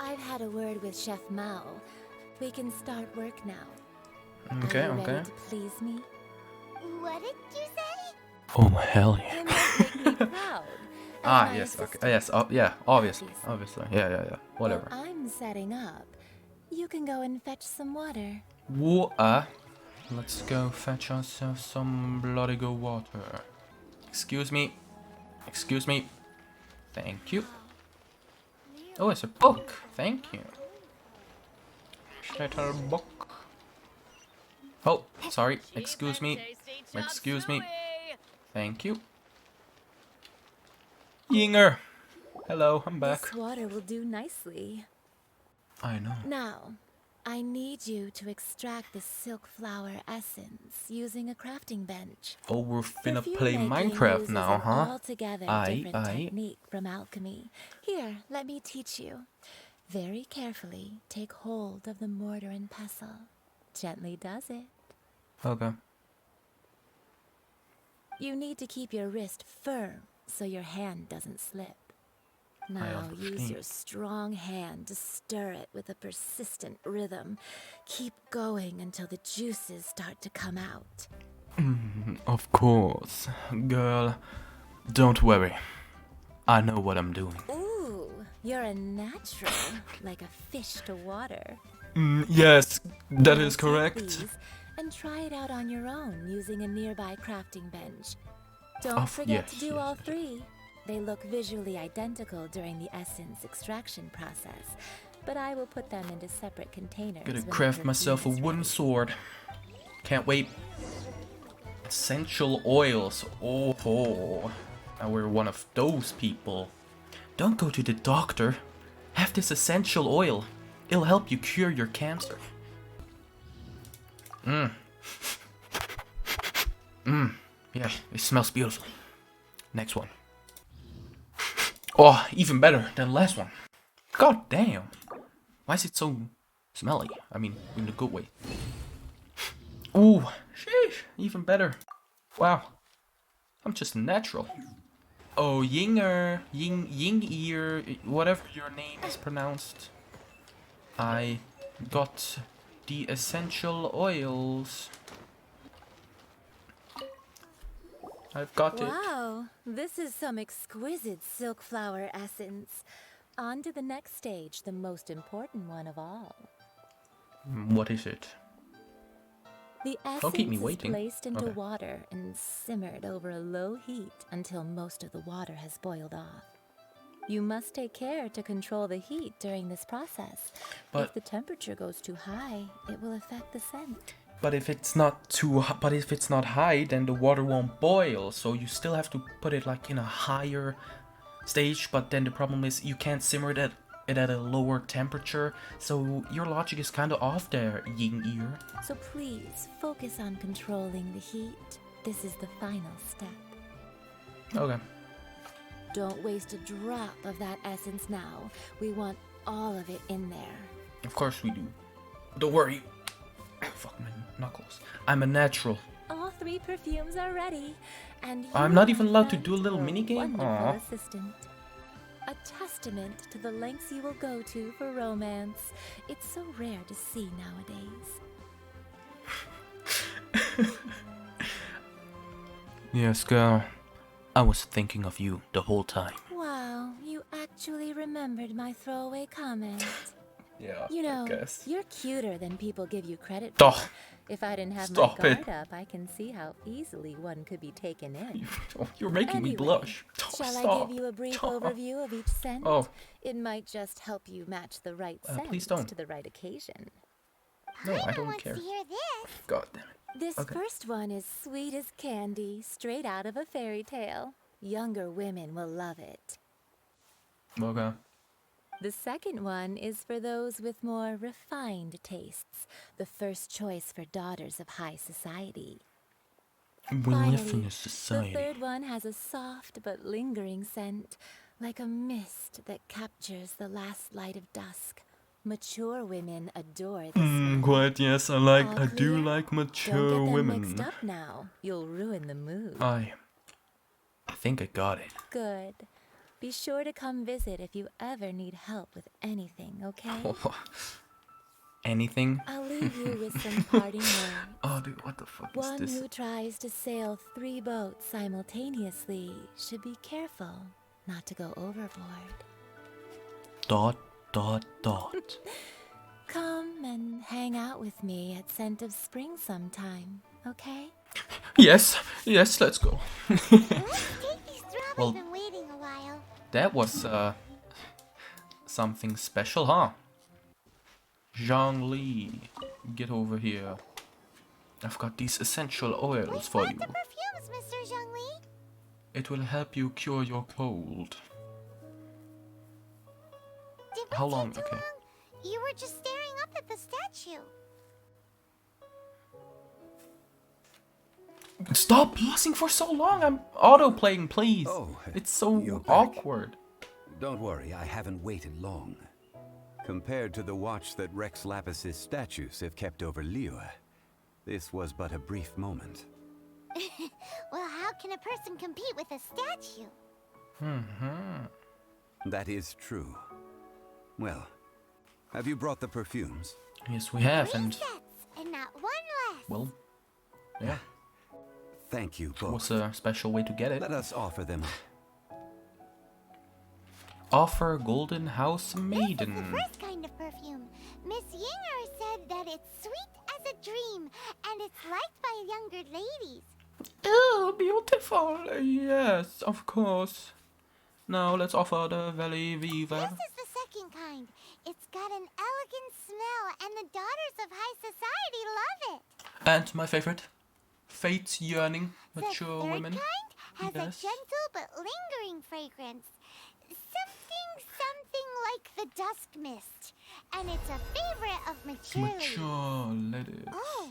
I've had a word with Chef Mao. We can start work now. Okay, Are you okay. ready to please me? What did you say? Oh, hell yeah. You must make me proud. as Ah, my yes, okay. assistant. Yes, yeah, obviously. Obviously. Yeah. Whatever. While I'm setting up, you can go and fetch some water. Let's go fetch ourselves some bloody good water. Excuse me. Excuse me. Thank you. Oh, it's a book. Thank you. Little book. Oh, sorry. Excuse me. Excuse me. Thank you. Yinger. Hello, I'm back. This water will do nicely. I know. Now, I need you to extract the silk flower essence using a crafting bench. Oh, we're finna Perfume play making Minecraft uses now, an huh? altogether Aye, different aye. technique from alchemy. Here, let me teach you. Very carefully, take hold of the mortar and pestle. Gently does it. Okay. You need to keep your wrist firm so your hand doesn't slip. Now use understand. your strong hand to stir it with a persistent rhythm. Keep going until the juices start to come out. Of course. Girl, don't worry. I know what I'm doing. Ooh, you're a natural, like a fish to water. Yes, that Now is take correct. these and try it out on your own using a nearby crafting bench. Don't Of- forget to yes, do yes, all yes. 3. They look visually identical during the essence extraction process, but I will put them into separate containers. Gonna when the craft perfume myself a is wooden ready. sword. Can't wait. Essential oils. Oh, now we're one of those people. Don't go to the doctor. Have this essential oil. It'll help you cure your cancer. Yeah, it smells beautiful. Next one. Oh, even better than the last one. God damn. Why is it so smelly? I mean, in a good way. Ooh, sheesh, even better. Wow. I'm just a natural. Oh, Yinger, Ying-ear, whatever your name is pronounced. I got the essential oils. I've got it. Wow, this is some exquisite silk flower essence. On to the next stage, the most important one of all. What is it? The Don't keep essence me is waiting. placed into Okay. water and simmered over a low heat until most of the water has boiled off. You must take care to control the heat during this process. But- If the temperature goes too high, it will affect the scent. But if it's not high, then the water won't boil. So you still have to put it like in a higher stage. But then the problem is you can't simmer it at a lower temperature. So your logic is kind of off there, Ying-ear. So please focus on controlling the heat. This is the final step. Okay. Don't waste a drop of that essence now. We want all of it in there. Of course we do. Don't worry. Fuck my knuckles. I'm a natural. All 3 perfumes are ready, and I'm you, not my even allowed to friend, do a little are minigame? wonderful Aw. assistant. A testament to the lengths you will go to for romance. It's so rare to see nowadays. Yes, girl. I was thinking of you the whole time. Wow, you actually remembered my throwaway comment. Yeah, You know, I guess. you're cuter than people give you credit for. Oh, If I didn't have Stop my it. guard up, I can see how easily one could be taken in. you're making me Anyway, blush. Shall Stop. I give you a brief Stop. overview of each scent? Oh. It might just help you match the right Please scent don't. to the right occasion. No, I Hana don't wants care. to hear this. God damn it. This Okay. first one is sweet as candy, straight out of a fairy tale. Younger women will love it. Okay. The second one is for those with more refined tastes, the first choice for daughters of high society. We Finally, live in a the society. third one has a soft but lingering scent, like a mist that captures the last light of dusk. Mature women adore this one. Quite, yes, All I do clear? like Don't mature get them women. mixed up now. You'll ruin the mood. I think I got it. Good. Be sure to come visit if you ever need help with anything, okay? Anything? I'll leave you with some parting words. Oh, dude, what the fuck is One this? who tries to sail 3 boats simultaneously should be careful not to go overboard. Dot, dot, dot. Come and hang out with me at Scent of Spring sometime, okay? Yes, let's go. Let's take these throbs. Well- I've been waiting a while. That was, something special, huh? Zhongli, get over here. I've got these essential oils We've for got you. the perfumes, Mr. Zhongli. It will help you cure your cold. Did we How take long? too Okay. long? You were just staring up at the statue. Stop pausing for so long. I'm auto-playing, please. Oh, It's so you're back. awkward. Don't worry, I haven't waited long. Compared to the watch that Rex Lapis's statues have kept over Liyue, this was but a brief moment. Well, how can a person compete with a statue? That is true. Well, have you brought the perfumes? Yes, we have, 3 and sets, and not one less. well, yeah, Thank you it both. was a special way to get it. Let us offer them. Offer Golden House This is the Maiden. first kind of perfume. Miss Yinger said that it's sweet as a dream, and it's liked by younger ladies. Oh, beautiful. Yes, of course. Now let's offer the Valley This Viva. is the second kind. It's got an elegant smell, and the daughters of high society love it. And my favorite, Fate's Yearning, The mature third women. kind has Yes. a gentle but lingering fragrance. Something like the dusk mist. And it's a favorite of mature ladies. Mature ladies. Oh,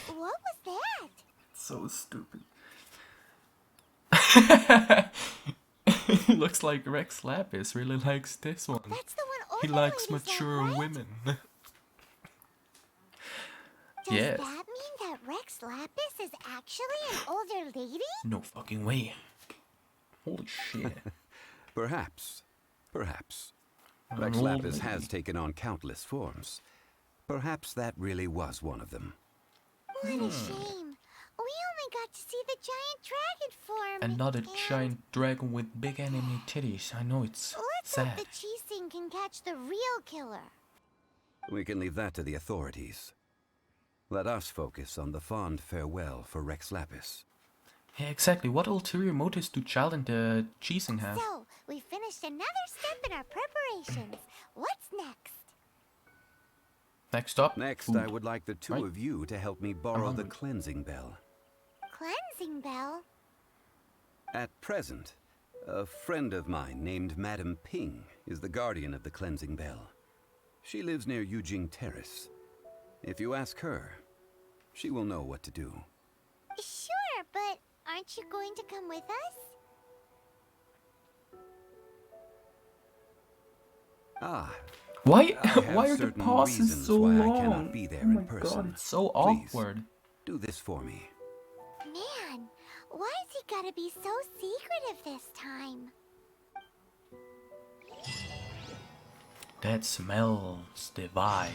what was that? So stupid. Looks like Rex Lapis really likes this one. That's the one older He likes ladies mature love, right? women. Does Yes. that mean that Rex Lapis is actually an older lady? No fucking way. Holy shit. Perhaps. Perhaps. An Rex old Lapis lady. has taken on countless forms. Perhaps that really was one of them. What a shame. We only got to see the giant dragon form. And not a giant dragon with big enemy titties. I know it's Let's hope sad. the Cheesing can catch the real killer. We can leave that to the authorities. Let us focus on the fond farewell for Rex Lapis. Yeah, exactly. What ulterior motives do Child and the Cheesing have? So, we finished another step in our preparations. What's next? Next up, Next, food. I would like the two Right? of you to help me borrow the hungry. cleansing bell. Cleansing bell? At present, a friend of mine named Madame Ping is the guardian of the cleansing bell. She lives near Yujing Terrace. If you ask her, she will know what to do. Sure, but aren't you going to come with us? Ah, Why? I have Why are the certain pauses reasons so why long? I cannot be there Oh in my person. god, it's so Please. awkward. do this for me. Man, why's he gotta be so secretive this time? That smells divide.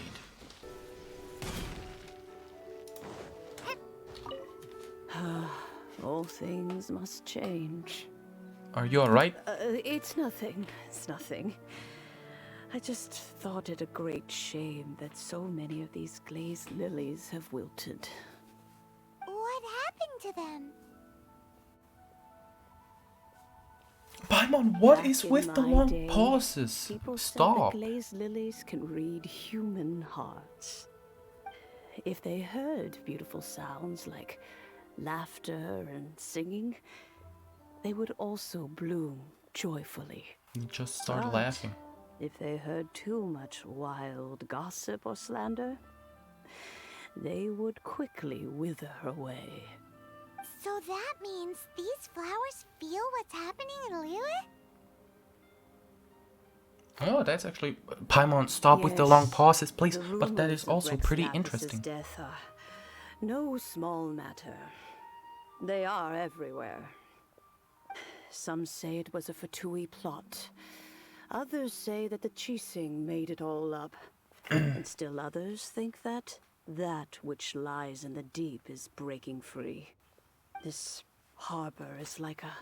All things must change. Are you alright? It's nothing. It's nothing. I just thought it a great shame that so many of these glazed lilies have wilted. What happened to them? Paimon, what Back is in with the my long day, pauses? People said Stop. that glazed lilies can read human hearts. If they heard beautiful sounds like laughter and singing, they would also bloom joyfully. You just start But laughing. if they heard too much wild gossip or slander, they would quickly wither away. So that means these flowers feel what's happening in Liyue? Oh, that's actually... Paimon, stop with the long Yes, pauses, please. the But that is rumors of also Rex pretty Lapis's interesting. death are no small matter. They are everywhere. Some say it was a Fatui plot. Others say that the Cheesing made it all up. And still others think that that which lies in the deep is breaking free. This harbor is like a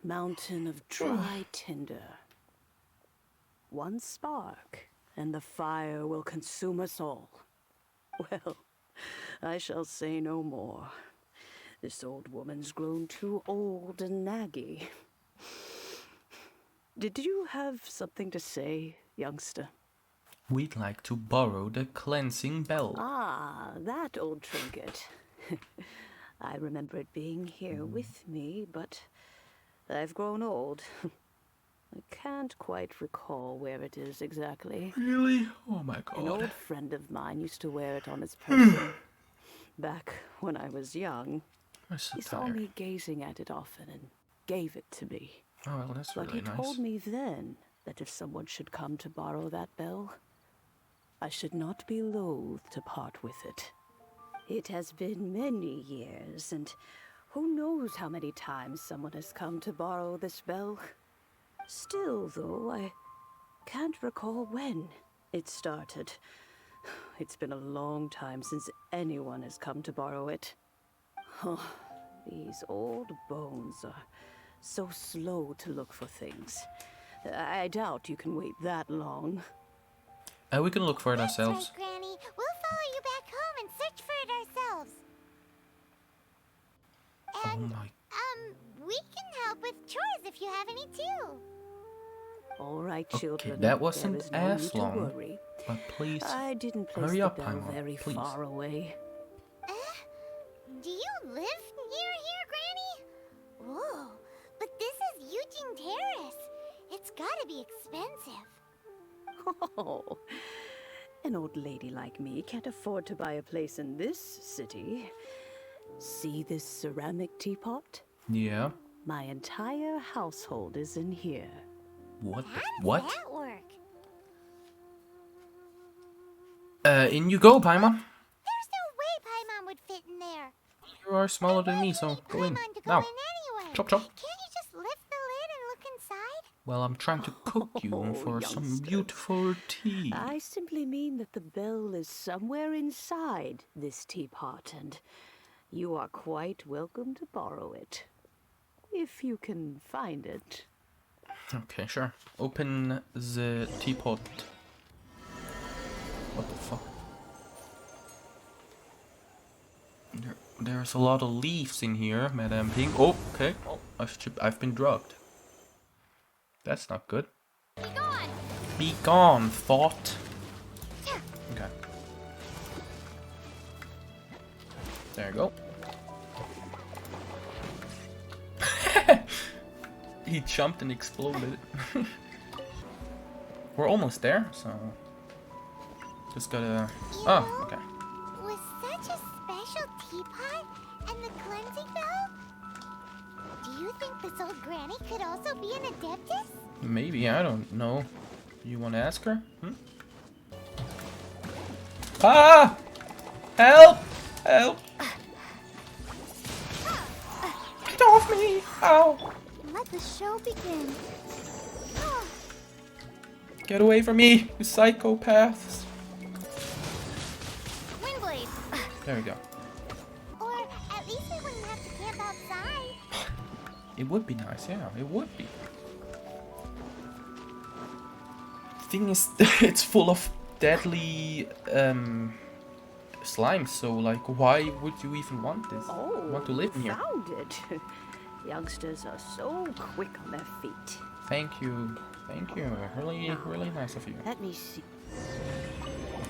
mountain of dry tinder. One spark, and the fire will consume us all. Well, I shall say no more. This old woman's grown too old and naggy. Did you have something to say, youngster? We'd like to borrow the cleansing bell. Ah, that old trinket. I remember it being here with me, but I've grown old. I can't quite recall where it is exactly. Really? Oh my An god. old friend of mine used to wear it on his person. Back when I was young, I'm so he saw tired. me gazing at it often and gave it to me. Oh well, that's But really he nice. told me then that if someone should come to borrow that bell, I should not be loath to part with it. It has been many years, and who knows how many times someone has come to borrow this bell. Still, though, I can't recall when it started. It's been a long time since anyone has come to borrow it. Oh, these old bones are so slow to look for things. I doubt you can wait that long. We can look for it That's ourselves. right, Granny. We'll follow you back home and search for it ourselves. Oh And, my... we can help with chores if you have any too. All right, Okay, children. that wasn't there is no as need to long. worry. But please... I didn't place hurry the up, bell Paimon, very please. far away. Do you live near here, Granny? Whoa, but this is Eugene Terrace. It's gotta be expensive. Oh, an old lady like me can't afford to buy a place in this city. See this ceramic teapot? Yeah. My entire household is in here. What? How does What? that work? In you go, Paimon. There's no way Paimon would fit in there. You are smaller than me, so go in. Paimon to go Now. in anyway. Chop chop. Can't you just lift the Well, I'm trying to cook you Oh, for some youngsters. beautiful tea. I simply mean that the bell is somewhere inside this teapot, and you are quite welcome to borrow it. If you can find it. Okay, sure. Open the teapot. What the fuck? There's a lot of leaves in here, Madame Pink. Oh, okay. Oh, I've been drugged. That's not good. Be gone! Be gone, thought. Okay. There you go. He jumped and exploded. We're almost there, so just gotta. Oh, okay. With such a special teapot and the cleansing bell, do you think this old granny could also be an adeptus? Maybe, I don't know. You want to ask her? Ah! Help! Help! Get off me! Ow! Let the show begin. Get away from me, you psychopaths! Windblade! There we go. Or at least we wouldn't have to camp outside. It would be nice, yeah, it would be. Thing is, it's full of deadly slime, so like, why would you even want this? Oh, Want to live in you here? found it. Youngsters are so quick on their feet. Thank you, thank you. Really nice of you. Let me see.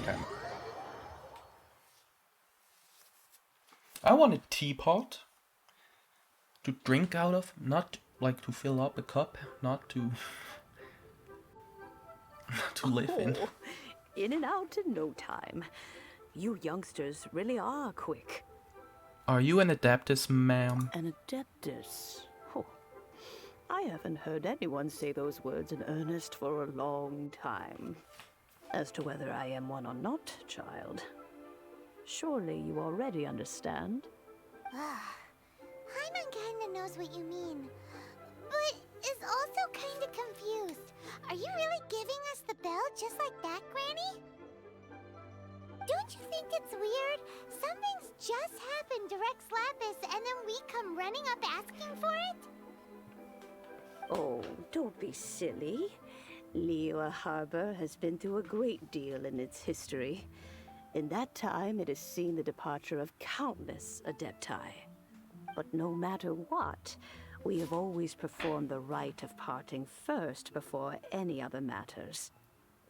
Okay. I want a teapot to drink out of, not like to fill up a cup, not to to live in. Oh, in and out in no time. You youngsters really are quick. Are you an adeptus, ma'am? An adeptus. Oh, I haven't heard anyone say those words in earnest for a long time. As to whether I am one or not, child, surely you already understand. Hyman kinda knows what you mean, but is also kinda confused. Are you really giving us the bell just like that, Granny? Don't you think it's weird? Something's just happened to Rex Lapis and then we come running up asking for it? Oh, don't be silly. Liyue Harbor has been through a great deal in its history. In that time, it has seen the departure of countless adepti. But no matter what, we have always performed the rite of parting first before any other matters.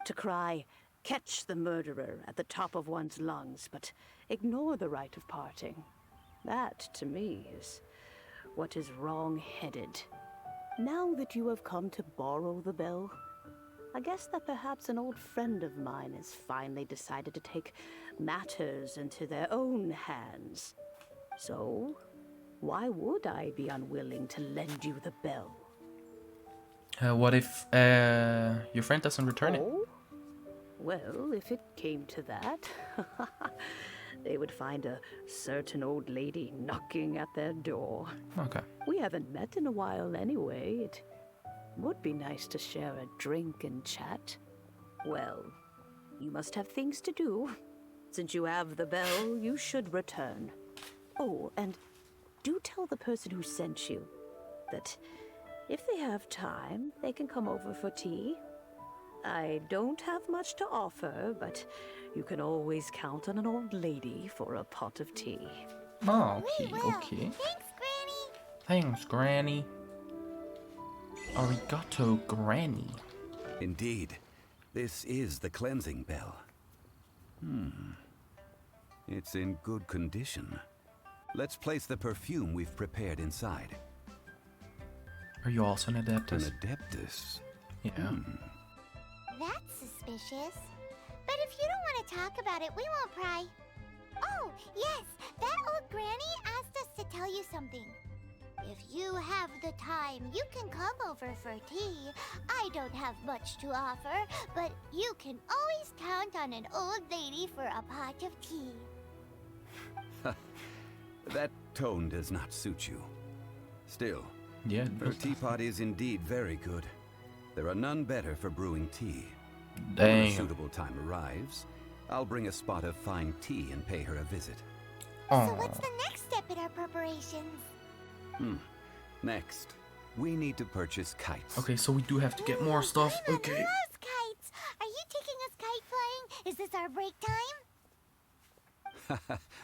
To cry, "Catch the murderer," at the top of one's lungs, but ignore the rite of parting. That, to me, is what is wrong-headed. Now that you have come to borrow the bell, I guess that perhaps an old friend of mine has finally decided to take matters into their own hands. So, why would I be unwilling to lend you the bell? What if your friend doesn't return it? Oh? Well, if it came to that, they would find a certain old lady knocking at their door. Okay. We haven't met in a while anyway. It would be nice to share a drink and chat. Well, you must have things to do. Since you have the bell, you should return. Oh, and do tell the person who sent you that if they have time, they can come over for tea. I don't have much to offer, but you can always count on an old lady for a pot of tea. Oh, We okay, will. okay. Thanks, Granny. Thanks, Granny. Arigato, Granny. Indeed, this is the cleansing bell. It's in good condition. Let's place the perfume we've prepared inside. Are you also an An adeptus? adeptus. Yeah. That's suspicious. But if you don't want to talk about it, we won't pry. Oh, yes, that old granny asked us to tell you something. If you have the time, you can come over for tea. I don't have much to offer, but you can always count on an old lady for a pot of tea. That tone does not suit you. Still, Yeah. her teapot is indeed very good. There are none better for brewing tea. When a Damn. suitable time arrives, I'll bring a spot of fine tea and pay her a visit. So Aw. what's the next step in our preparations? Next, we need to purchase kites. Okay, so we do have to get more stuff. Paimon Okay. loves kites. Are you taking us kite flying? Is this our break time?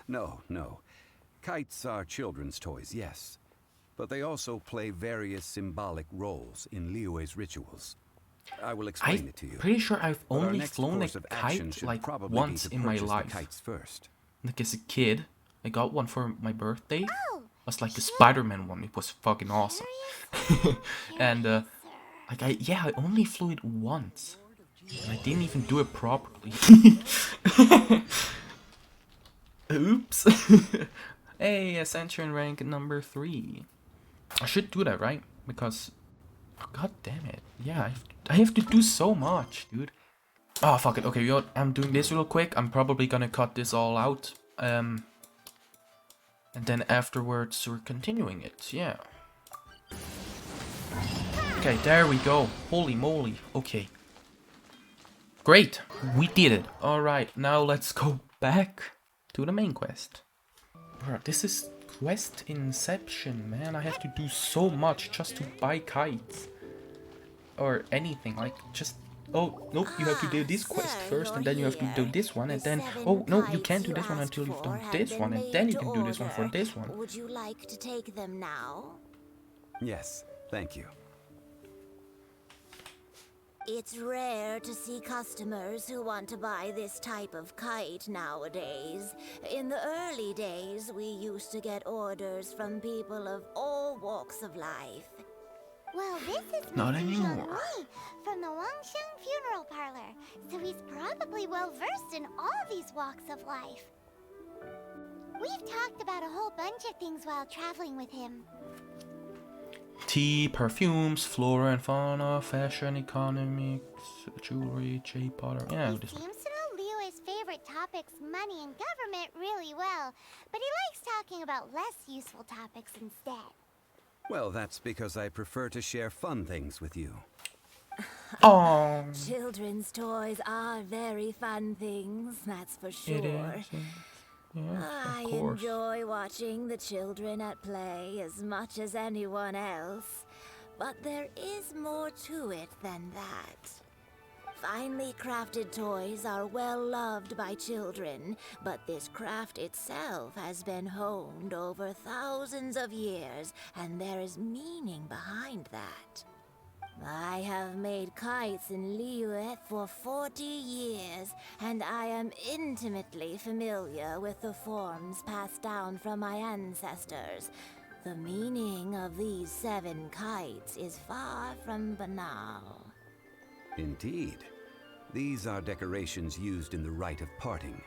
No. Kites are children's toys, yes. But they also play various symbolic roles in Liyue's rituals. I will explain it to you. I'm pretty sure I've But our only next flown a course of action kite should like probably be once to in my purchase the life. kites first. Like as a kid, I got one for my birthday. Oh, It was like a Spider-Man one. It was fucking awesome. And like I only flew it once. And I didn't even do it properly. Oops. Hey, Ascension rank number 3. I should do that, right? Because god damn it. Yeah, I have to do so much, dude. Oh, fuck it. Okay, I'm doing this real quick. I'm probably gonna cut this all out. And then afterwards we're continuing it, yeah. Okay, there we go. Holy moly. Okay. Great. We did it. Alright, now let's go back to the main quest. Bro, this is quest inception, man. I have to do so much just to buy kites. Or anything, like just... Oh, nope, you have to do this quest first, and then you have to do this one, and then... Oh, no, you can't do this one until you've done this one, and then you can do this one for this one. Would you like to take them now? Yes, thank you. It's rare to see customers who want to buy this type of kite nowadays. In the early days, we used to get orders from people of all walks of life. Well, this is Not Mr. anymore. Zhongli from the Wangsheng Funeral Parlor, so he's probably well versed in all these walks of life. We've talked about a whole bunch of things while traveling with him. Tea, perfumes, flora and fauna, fashion, economics, jewelry, J-Potter. Yeah, He this one. seems to know Liyue's favorite topics, money and government, really well, but he likes talking about less useful topics instead. Well, that's because I prefer to share fun things with you. Oh, Children's toys are very fun things, that's for sure. it is. Yes, I of course. enjoy watching the children at play as much as anyone else, but there is more to it than that. Finely crafted toys are well loved by children, but this craft itself has been honed over thousands of years, and there is meaning behind that. I have made kites in Liyue for 40 years, and I am intimately familiar with the forms passed down from my ancestors. The meaning of these 7 kites is far from banal. Indeed. These are decorations used in the rite of parting.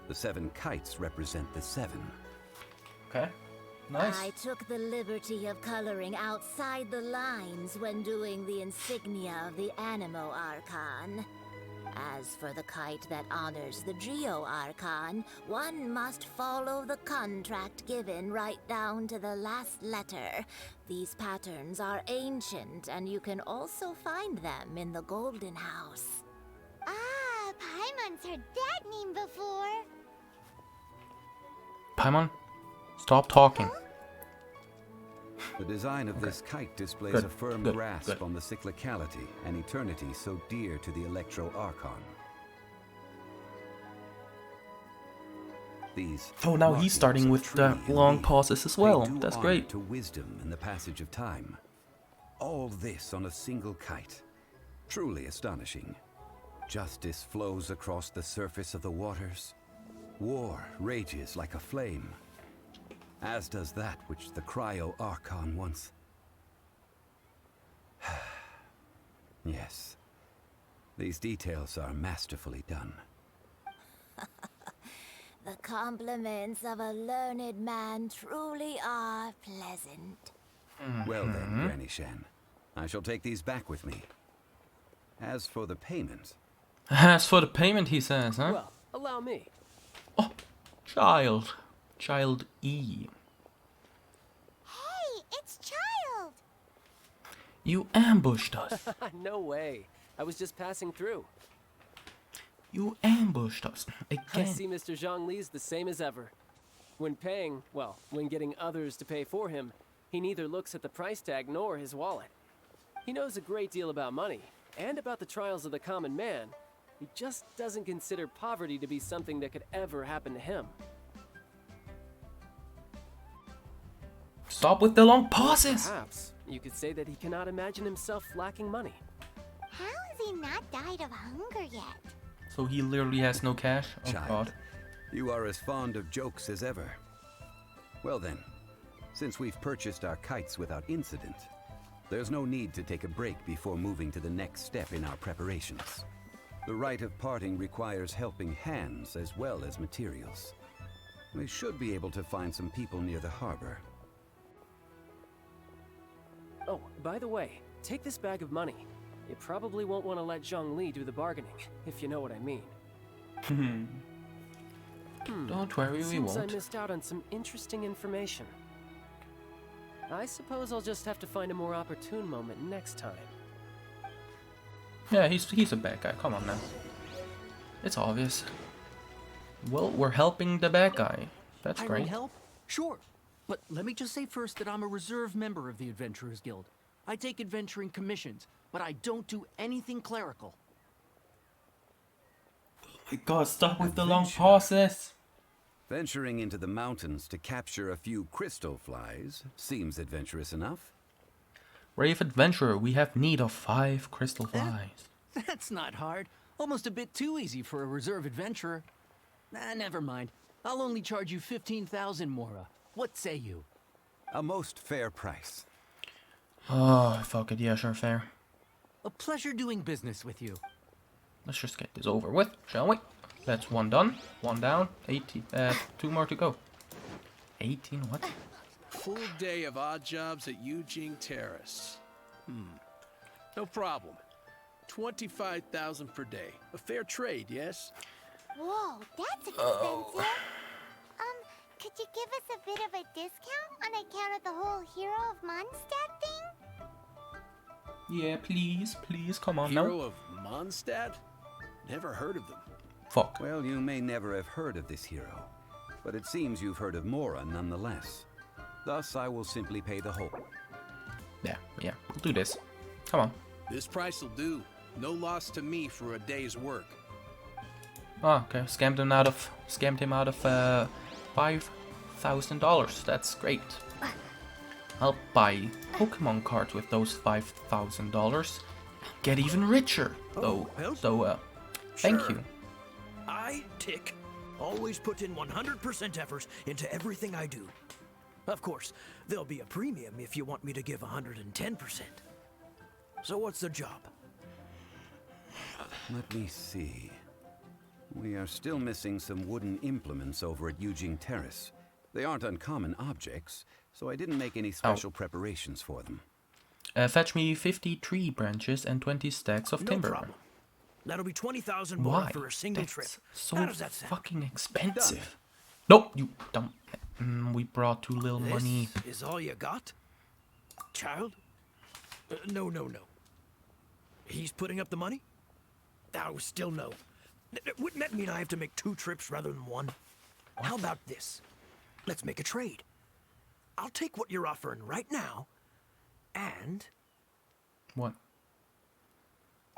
The 7 kites represent the 7. Okay, nice. I took the liberty of coloring outside the lines when doing the insignia of the Animo Archon. As for the kite that honors the Geo Archon, one must follow the contract given right down to the last letter. These patterns are ancient, and you can also find them in the Golden House. Ah, Paimon's heard that name before. Paimon, stop talking. The design of this kite displays Good, a firm good, grasp good. on the cyclicality and eternity so dear to the Electro Archon. These Oh, now he's markings starting of with tree the and long leaf pauses as pay well. due That's honor great. to wisdom and the passage of time. All this on a single kite. Truly astonishing. Justice flows across the surface of the waters. War rages like a flame. As does that which the Cryo Archon once... Yes. These details are masterfully done. The compliments of a learned man truly are pleasant. Well then, Granny Shen. I shall take these back with me. As for the payment... As for the payment, he says, huh? Well, allow me. Oh, child. Child E. Hey, it's Child! You ambushed us. No way. I was just passing through. You ambushed us I again. see Mr. Zhongli's the same as ever. When paying, well, when getting others to pay for him, he neither looks at the price tag nor his wallet. He knows a great deal about money, and about the trials of the common man. He just doesn't consider poverty to be something that could ever happen to him. Stop with the long pauses. Perhaps you could say that he cannot imagine himself lacking money. How has he not died of hunger yet? So he literally has no cash? Oh Child, god. you are as fond of jokes as ever. Well then, since we've purchased our kites without incident, there's no need to take a break before moving to the next step in our preparations. The rite of parting requires helping hands as well as materials. We should be able to find some people near the harbor. Oh, by the way, take this bag of money. You probably won't want to let Zhongli do the bargaining, if you know what I mean. Don't worry, we Seems won't. I missed out on some interesting information. I suppose I'll just have to find a more opportune moment next time. Yeah, he's a bad guy. Come on, man. It's obvious. Well, we're helping the bad guy. That's I great. will help? Sure. But let me just say first that I'm a reserve member of the Adventurers Guild. I take adventuring commissions, but I don't do anything clerical. My god, stop with the long pauses. Venturing into the mountains to capture a few crystal flies seems adventurous enough. Brave adventurer, we have need of 5 crystal flies. That's not hard. Almost a bit too easy for a reserve adventurer. Never mind. I'll only charge you 15,000 Mora. What say you? A most fair price. Oh, fuck it. Yeah, sure, fair. A pleasure doing business with you. Let's just get this over with, shall we? That's 1 done, 1 down, 18, 2 more to go. 18, what? Full day of odd jobs at Yujing Terrace. No problem. 25,000 per day. A fair trade, yes? Whoa, that's expensive. Could you give us a bit of a discount on account of the whole Hero of Mondstadt thing? Yeah, please, come on Hero now. of Mondstadt? Never heard of them. Fuck. Well, you may never have heard of this hero, but it seems you've heard of Mora nonetheless. Thus, I will simply pay the whole. Yeah, we'll do this. Come on. This price will do. No loss to me for a day's work. Oh, okay. Scammed him out of $5,000. That's great. I'll buy Pokemon cards with those $5,000. Get even richer, though. well, So, thank sure. you. I, Tick, always put in 100% effort into everything I do. Of course, there'll be a premium if you want me to give 110%. So what's the job? Let me see. We are still missing some wooden implements over at Yujing Terrace. They aren't uncommon objects, so I didn't make any special preparations for them. Fetch me 50 tree branches and 20 stacks of No timber. problem. That'll be 20,000 more Why? for a single That's trip. so How does that sound? fucking expensive. Nope, you don't. We brought too little This money. is all you got? Child? No. He's putting up the money? Oh, still no. Wouldn't that mean I have to make 2 trips rather than 1? How about this? Let's make a trade. I'll take what you're offering right now, and What?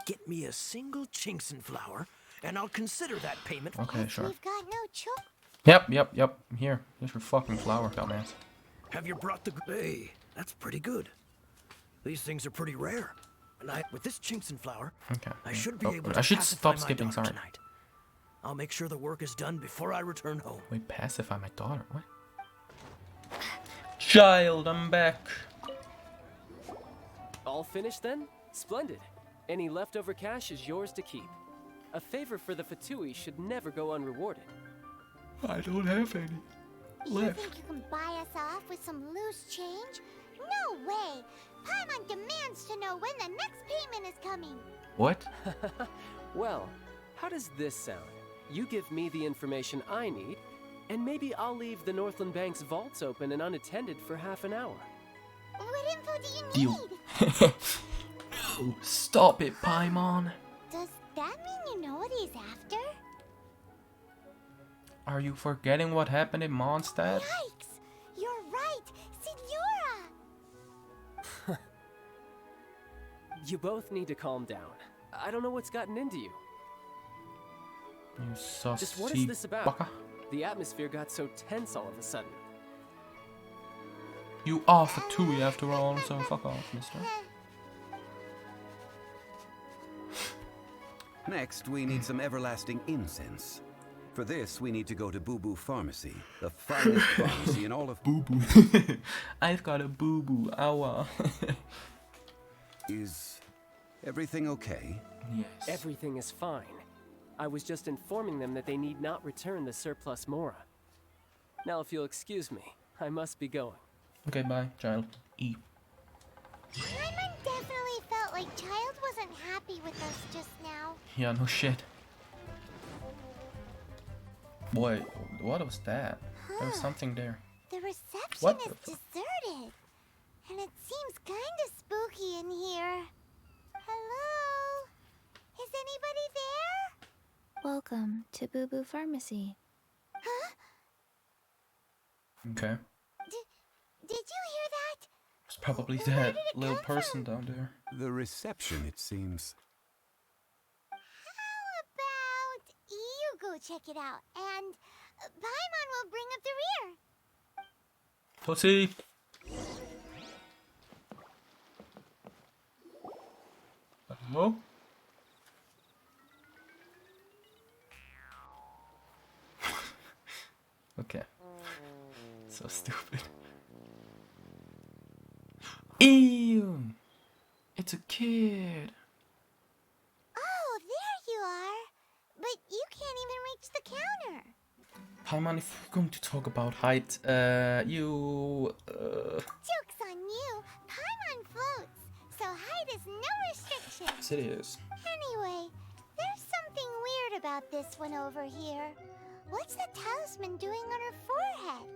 get me a single Chinxin flower, and I'll consider that payment. Okay, sure. We've got no choice. Yep. Here's your fucking flower, dumbass. Have you brought the... Hey, that's pretty good. These things are pretty rare. And with this Chinxin flower, Okay. I should be able to I should pacify stop my skipping, daughter sorry. tonight. I'll make sure the work is done before I return home. Wait, pacify my daughter? What? Child, I'm back. All finished then? Splendid. Any leftover cash is yours to keep. A favor for the Fatui should never go unrewarded. I don't have any You think you can buy us off with some loose change? No way! Paimon demands to know when the next payment is coming. What? Well, how does this sound? You give me the information I need, and maybe I'll leave the Northland Bank's vaults open and unattended for half an hour. What info do you Deal. need? No, stop it, Paimon. Does that mean you know what he's after? Are you forgetting what happened in Mondstadt? Yikes! You're right! Signora! You both need to calm down. I don't know what's gotten into you. You saucy Just what is this about? baka. The atmosphere got so tense all of a sudden. You are Fatui after all, so fuck off, mister. Next, we need some everlasting incense. For this, we need to go to Boo Boo Pharmacy, the finest pharmacy in all of... Boo boo. I've got a boo boo. Awa. Is everything okay? Yes. Everything is fine. I was just informing them that they need not return the surplus Mora. Now, if you'll excuse me, I must be going. Okay, bye, child. E. Paimon definitely felt like Child wasn't happy with us just now. Yeah, no shit. Boy, what was that? There was something there. The reception What is the fu- deserted. And it seems kinda spooky in here. Hello? Is anybody there? Welcome to Boo Boo Pharmacy. Huh? Okay. Did you hear that? It's probably Where that did it little come person from? down there. The reception, it seems. How about you go check it out, and Paimon will bring up the rear. Pussy. Hello? Okay. So stupid. Ew! It's a kid. Oh, there you are. But you can't even reach the counter. Paimon, if we're going to talk about height, you... Joke's on you. Paimon floats, so height is no restriction. Yes, it is. Anyway, there's something weird about this one over here. What's the talisman doing on her forehead?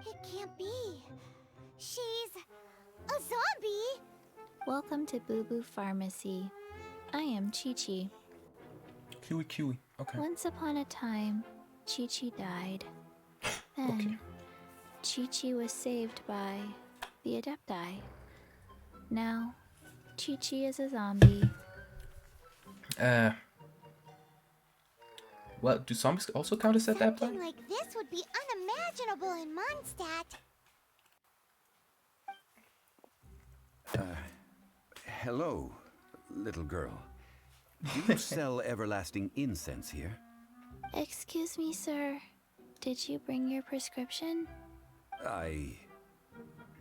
It can't be. She's a zombie. Welcome to Boo Boo Pharmacy. I am Chi-Chi. Kiwi kiwi. Okay. Once upon a time, Chi-Chi died. Then, Chi-Chi was saved by the Adepti. Now, Chi-Chi is a zombie. Well, do zombies also count as adapti? Something like this would be unimaginable in Mondstadt. Hello, little girl. Do you sell everlasting incense here? Excuse me, sir. Did you bring your prescription?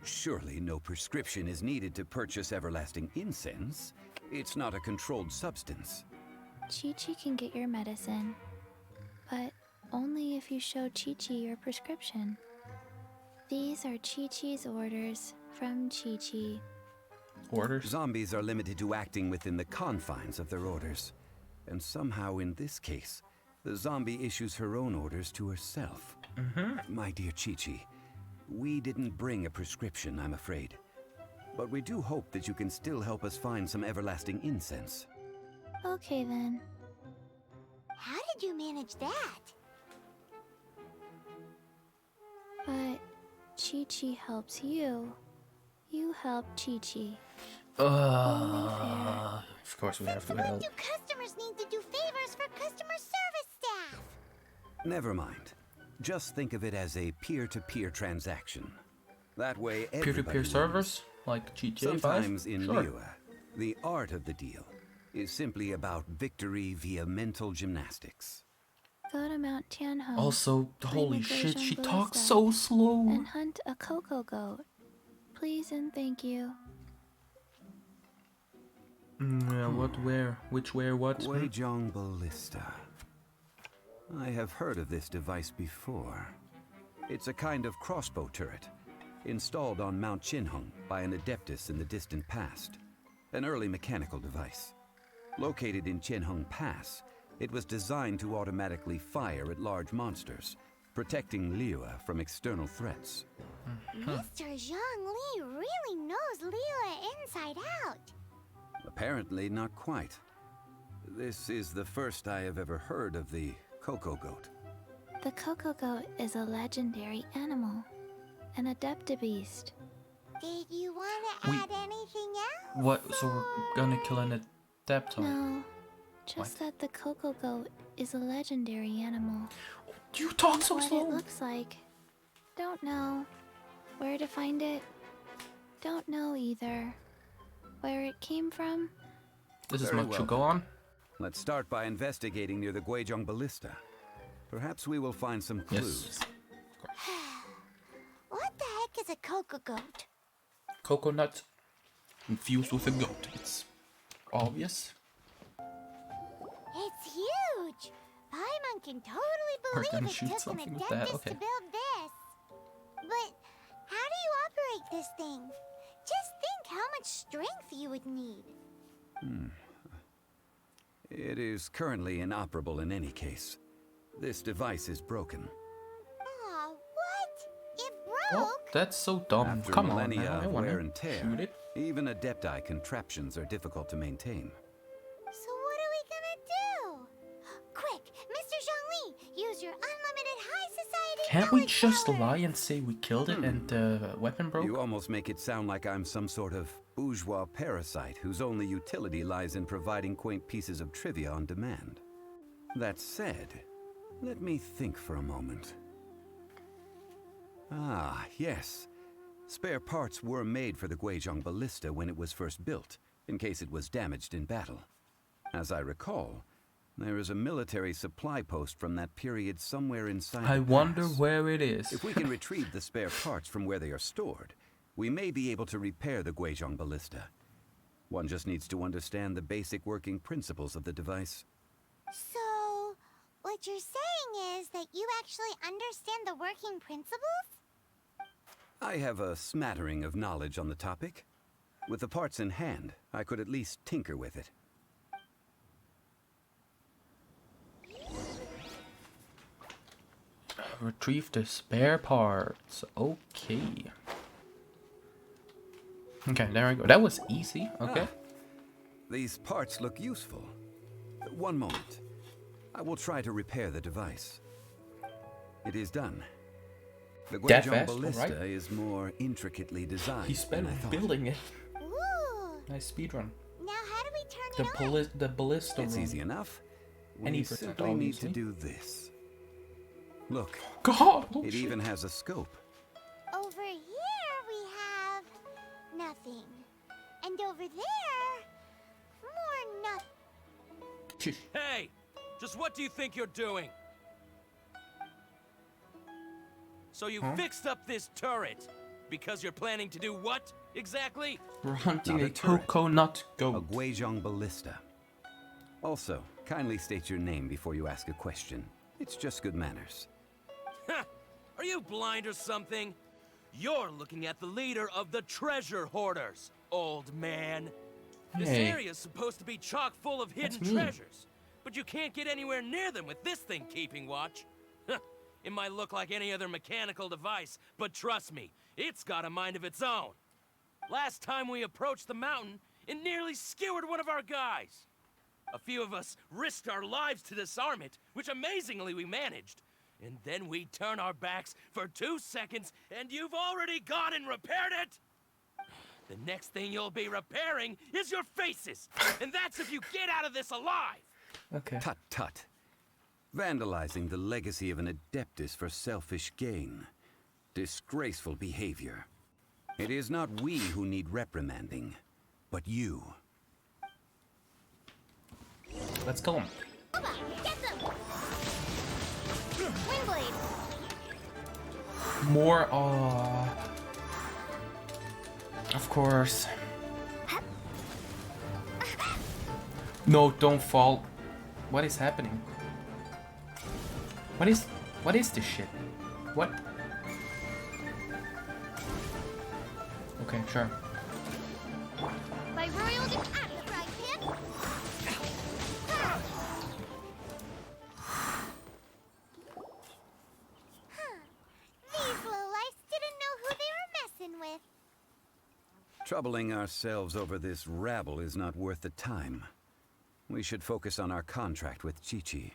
Surely no prescription is needed to purchase everlasting incense. It's not a controlled substance. Chi-Chi can get your medicine, but only if you show Chi-Chi your prescription. These are Chi-Chi's orders from Chi-Chi. Orders? Zombies are limited to acting within the confines of their orders. And somehow in this case, the zombie issues her own orders to herself. My dear Chi-Chi, we didn't bring a prescription, I'm afraid. But we do hope that you can still help us find some everlasting incense. Okay then. How did you manage that? But Chi-Chi helps you. You help Chi-Chi. Of course we have to When help. do customers need to do favors for customer service staff? Never mind. Just think of it as a peer-to-peer transaction. That way everybody Peer-to-peer wins. servers? Like GTA 5? Sometimes in Sure. Liyue, the art of the deal is simply about victory via mental gymnastics. Go to Mount Tianheng. Also, find holy the shit, she Genshin talks ballista, so slow. and hunt a cocoa goat. Please and thank you. Yeah, what, where? Which, where, what? Weijong Ballista. I have heard of this device before. It's a kind of crossbow turret, installed on Mount Qinheng by an adeptus in the distant past. An early mechanical device. Located in Qinheng Pass, it was designed to automatically fire at large monsters, protecting Liyue from external threats. Mr. Zhongli really knows Liyue inside out. Apparently not quite. This is the first I have ever heard of the Coco Goat. The Coco Goat is a legendary animal, an adeptabeast. Did you want to add anything else? What? So we're gonna kill an Adeptoid? No, just that the Coco Goat is a legendary animal. You talk so What slow. it looks like, don't know. Where to find it, don't know either. Where it came from, This is Very much to well. go on. Let's start by investigating near the Guizhong Ballista. Perhaps we will find some clues. Yes. What the heck is a Coco Goat? Coconut infused with a goat. It's obvious. It's huge! Paimon can totally We're gonna believe it shoot took an something with that, adeptus okay. to build this. But how do you operate this thing? Just think how much strength you would need. It is currently inoperable in any case. This device is broken. Aw, what? It Oh, broke? that's so dumb. After Come on, millennia now. I of wanna wear and tear, shoot it. even Adepti contraptions are difficult to maintain. So what are we gonna do? Quick, Mr. Zhongli, use your unlimited high society Can't we knowledge just power. lie and say we killed it and the weapon broke? You almost make it sound like I'm some sort of bourgeois parasite whose only utility lies in providing quaint pieces of trivia on demand. That said, let me think for a moment. Ah, yes. Spare parts were made for the Guizhong Ballista when it was first built, in case it was damaged in battle. As I recall, there is a military supply post from that period somewhere inside I the wonder pass. where it is. If we can retrieve the spare parts from where they are stored, we may be able to repair the Guizhong Ballista. One just needs to understand the basic working principles of the device. So, what you're saying is that you actually understand the working principles? I have a smattering of knowledge on the topic. With the parts in hand, I could at least tinker with it. Retrieve the spare parts. Okay. Okay, there we go. That was easy. Okay. These parts look useful. One moment. I will try to repair the device. It is done. The That Guizhong fast? Ballista Alright. is more intricately designed He spent than I thought. building it. Ooh. Nice speedrun. Now how do we turn it on? The ballista It's run. easy enough. Any We percent, simply need to obviously. do this. Look, God! Oh, it shit. even has a scope. Over here we have nothing. And over there, more nothing. Hey! Just what do you think you're doing? So you fixed up this turret because you're planning to do what exactly? We're hunting Not a a turret. coconut A goat. Guizhong Ballista. Also, kindly state your name before you ask a question. It's just good manners. Are you blind or something? You're looking at the leader of the treasure hoarders, old man. This Hey. area's supposed to be chock full of hidden me. treasures, but you can't get anywhere near them with this thing keeping watch. It might look like any other mechanical device, but trust me, it's got a mind of its own. Last time we approached the mountain, it nearly skewered one of our guys. A few of us risked our lives to disarm it, which amazingly we managed. And then we turn our backs for 2 seconds, and you've already gone and repaired it! The next thing you'll be repairing is your faces! And that's if you get out of this alive! Okay. Tut tut. Vandalizing the legacy of an Adeptus for selfish gain. Disgraceful behavior. It is not we who need reprimanding, but you. Let's kill him. Oba, get them! Windblade! More, of course. No, don't fall. What is happening? What is this shit? What? Okay, sure. My royal at the frying pan! These lowlifes didn't know who Troubling ourselves over this rabble is not worth the time. We should focus on our contract with Chi-Chi.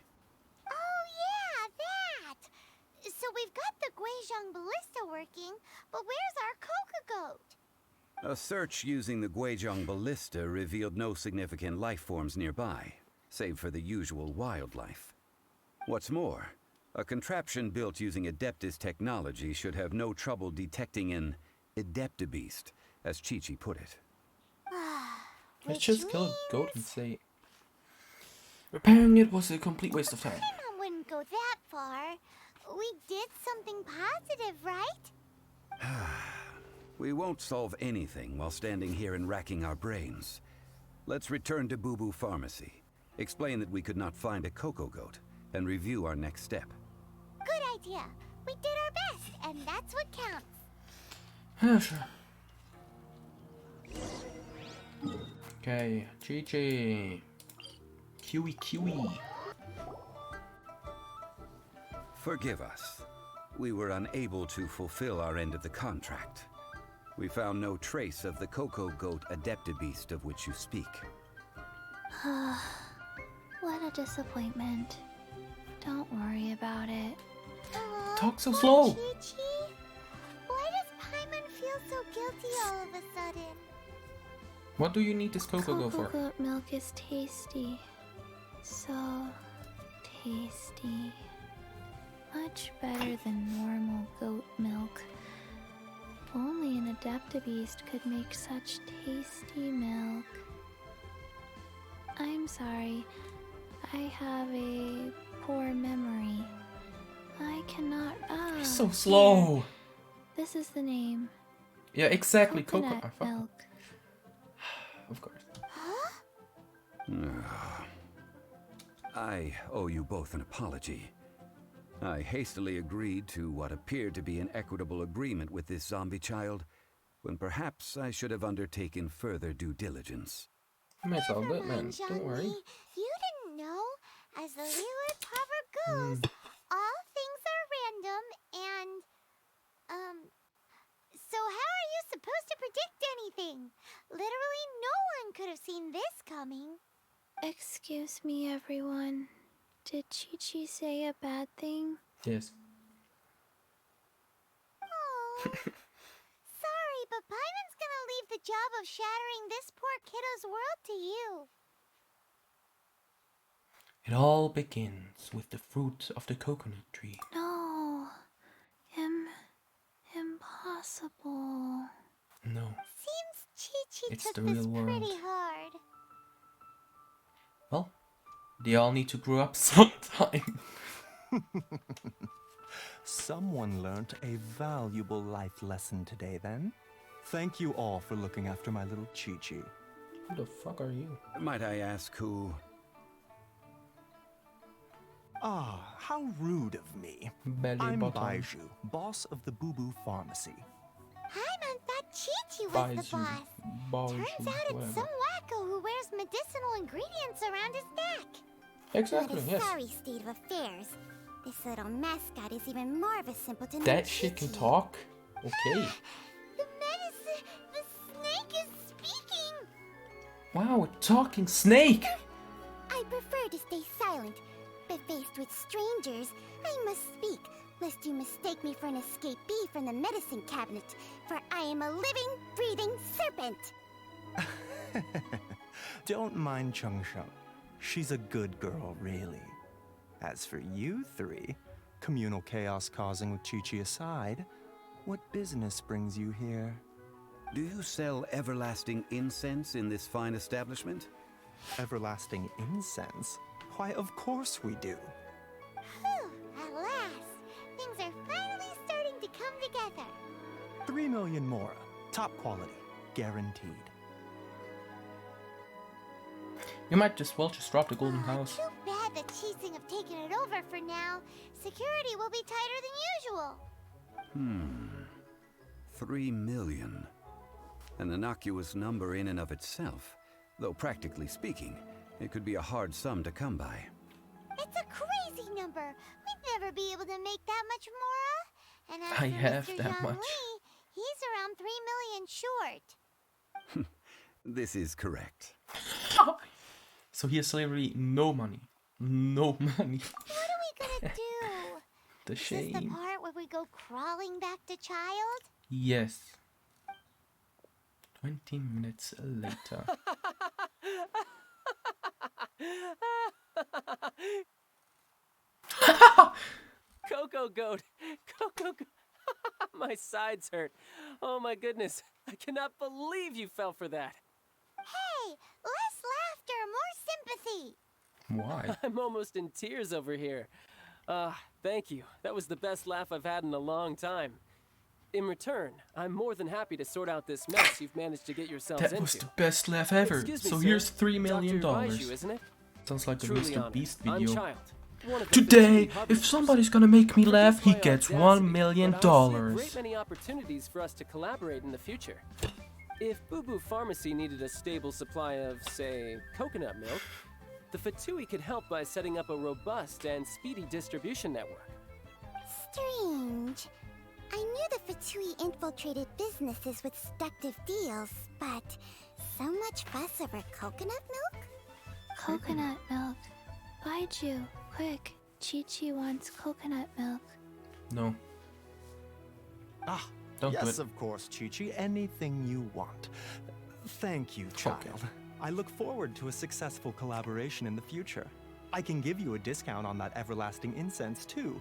Oh, yeah, that! So we've got the Guizhong Ballista working, but where's our Coca Goat? A search using the Guizhong Ballista revealed no significant life forms nearby, save for the usual wildlife. What's more, a contraption built using Adeptus technology should have no trouble detecting an Adeptabeast, as Chi-Chi put it. Let's just kill a goat and say repairing it was a complete waste of time. Paimon wouldn't go that far. We did something positive, right? We won't solve anything while standing here and racking our brains. Let's return to Boo Boo Pharmacy, explain that we could not find a Coco Goat, and review our next step. Good idea. We did our best, and that's what counts. Yeah, sure. Okay, Chi-Chi. Kiwi. Forgive us. We were unable to fulfill our end of the contract. We found no trace of the Coco Goat Adeptabeast of which you speak. What a disappointment. Don't worry about it. Talk so slow. Chi-Chi? Why does Paimon feel so guilty all of a sudden? What do you need this Coco Go for? Coco goat milk is tasty. So tasty. Much better than normal goat milk. Only an Adeptabeast could make such tasty milk. I'm sorry. I have a poor memory. I cannot. You're so slow. Here. This is the name. Yeah, exactly. Coconut milk. Of course. I owe you both an apology. I hastily agreed to what appeared to be an equitable agreement with this zombie child, when perhaps I should have undertaken further due diligence. It's all good, man. Don't worry. You didn't know. As the Liyue proverb goes, all things are random and, so how are you supposed to predict anything? Literally no one could have seen this coming. Excuse me, everyone. Did Chi-Chi say a bad thing? Yes. Oh, sorry, but Paimon's gonna leave the job of shattering this poor kiddo's world to you. It all begins with the fruit of the coconut tree. No. Impossible. No. Seems Chi-Chi It's took the this real world. pretty hard. Well, they all need to grow up sometime. Someone learnt a valuable life lesson today, then. Thank you all for looking after my little Chi-Chi. Who the fuck are you? Might I ask who? Ah, how rude of me. Belly I'm button. Baiju, boss of the Boo Boo Pharmacy. Paimon thought Chi-Chi was the boss. Turns out it's some wacko who wears medicinal ingredients around his neck. Exactly, What a yes. sorry state of affairs. This little mascot is even more of a simpleton That than shit can Chi-Chi. talk? Okay. The medicine, the snake is speaking. Wow, a talking snake! I prefer to stay silent, but faced with strangers, I must speak, lest you mistake me for an escapee from the medicine cabinet, for I am a living, breathing serpent. Don't mind Chung-Sheng. She's a good girl, really. As for you three, communal chaos causing with Chi-Chi aside, what business brings you here? Do you sell everlasting incense in this fine establishment? Everlasting incense? Why, of course we do. Whew, at last, things are finally starting to come together. 3 million mora. Top quality. Guaranteed. You might just drop the golden house. Too bad the Qixing have taken it over for now. Security will be tighter than usual. 3 million. An innocuous number in and of itself, though practically speaking, it could be a hard sum to come by. It's a crazy number. We'd never be able to make that much mora. And as I for have Mr. that Zhongli, much. he's around 3 million short. This is correct. So he has literally no money. No money. What are we gonna do? The Is this the shame. part where we go crawling back to Child? Yes. 20 minutes later. Coco Goat! Coco Goat! My sides hurt. Oh my goodness. I cannot believe you fell for that. Hey, less laughter, more sympathy. Why? I'm almost in tears over here. Thank you. That was the best laugh I've had in a long time. In return, I'm more than happy to sort out this mess you've managed to get yourselves That into. was the best laugh ever. Excuse me, So sir. here's $3 million. Dr. Baiju, isn't it? Sounds like a Truly Mr. honored. Beast I'm video. Child, one of the Today, 15 if hubcappers. somebody's gonna make me laugh, he Forgive my gets audacity, $1 million. but I see a great many opportunities for us to collaborate in the future. If Boo Boo Pharmacy needed a stable supply of, say, coconut milk, the Fatui could help by setting up a robust and speedy distribution network. Strange. I knew the Fatui infiltrated businesses with seductive deals, but so much fuss over coconut milk? Coconut milk. Baiju, quick. Chi-Chi wants coconut milk. No. Ah, Don't do yes, it. of course, Chi-Chi. Anything you want. Thank you, child. I look forward to a successful collaboration in the future. I can give you a discount on that everlasting incense, too.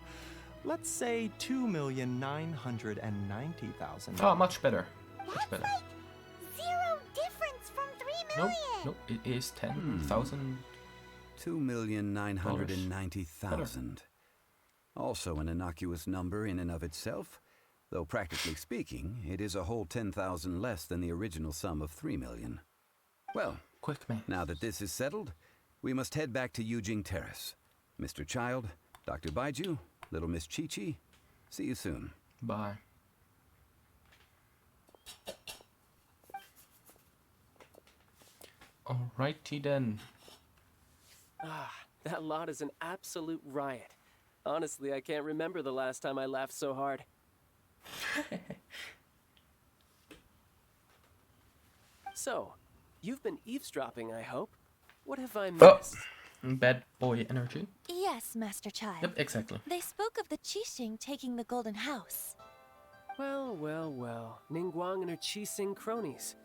Let's say 2,990,000. Oh, much better. Much better. Zero difference from 3 Nope, million. nope, it is 10,000. 2,990,000. Also an innocuous number in and of itself, though practically speaking, it is a whole 10,000 less than the original sum of 3 million. Well, quick, man. Now that this is settled, we must head back to Yujing Terrace. Mr. Child, Dr. Baiju, Little Miss Chi-Chi, see you soon. Bye. Alrighty then. That lot is an absolute riot. Honestly, I can't remember the last time I laughed so hard. So, you've been eavesdropping, I hope. What have I missed? Bad boy energy. Yes, Master Child. Yep, exactly. They spoke of the Qixing taking the Golden House. Well, well, well. Ningguang and her Qixing cronies.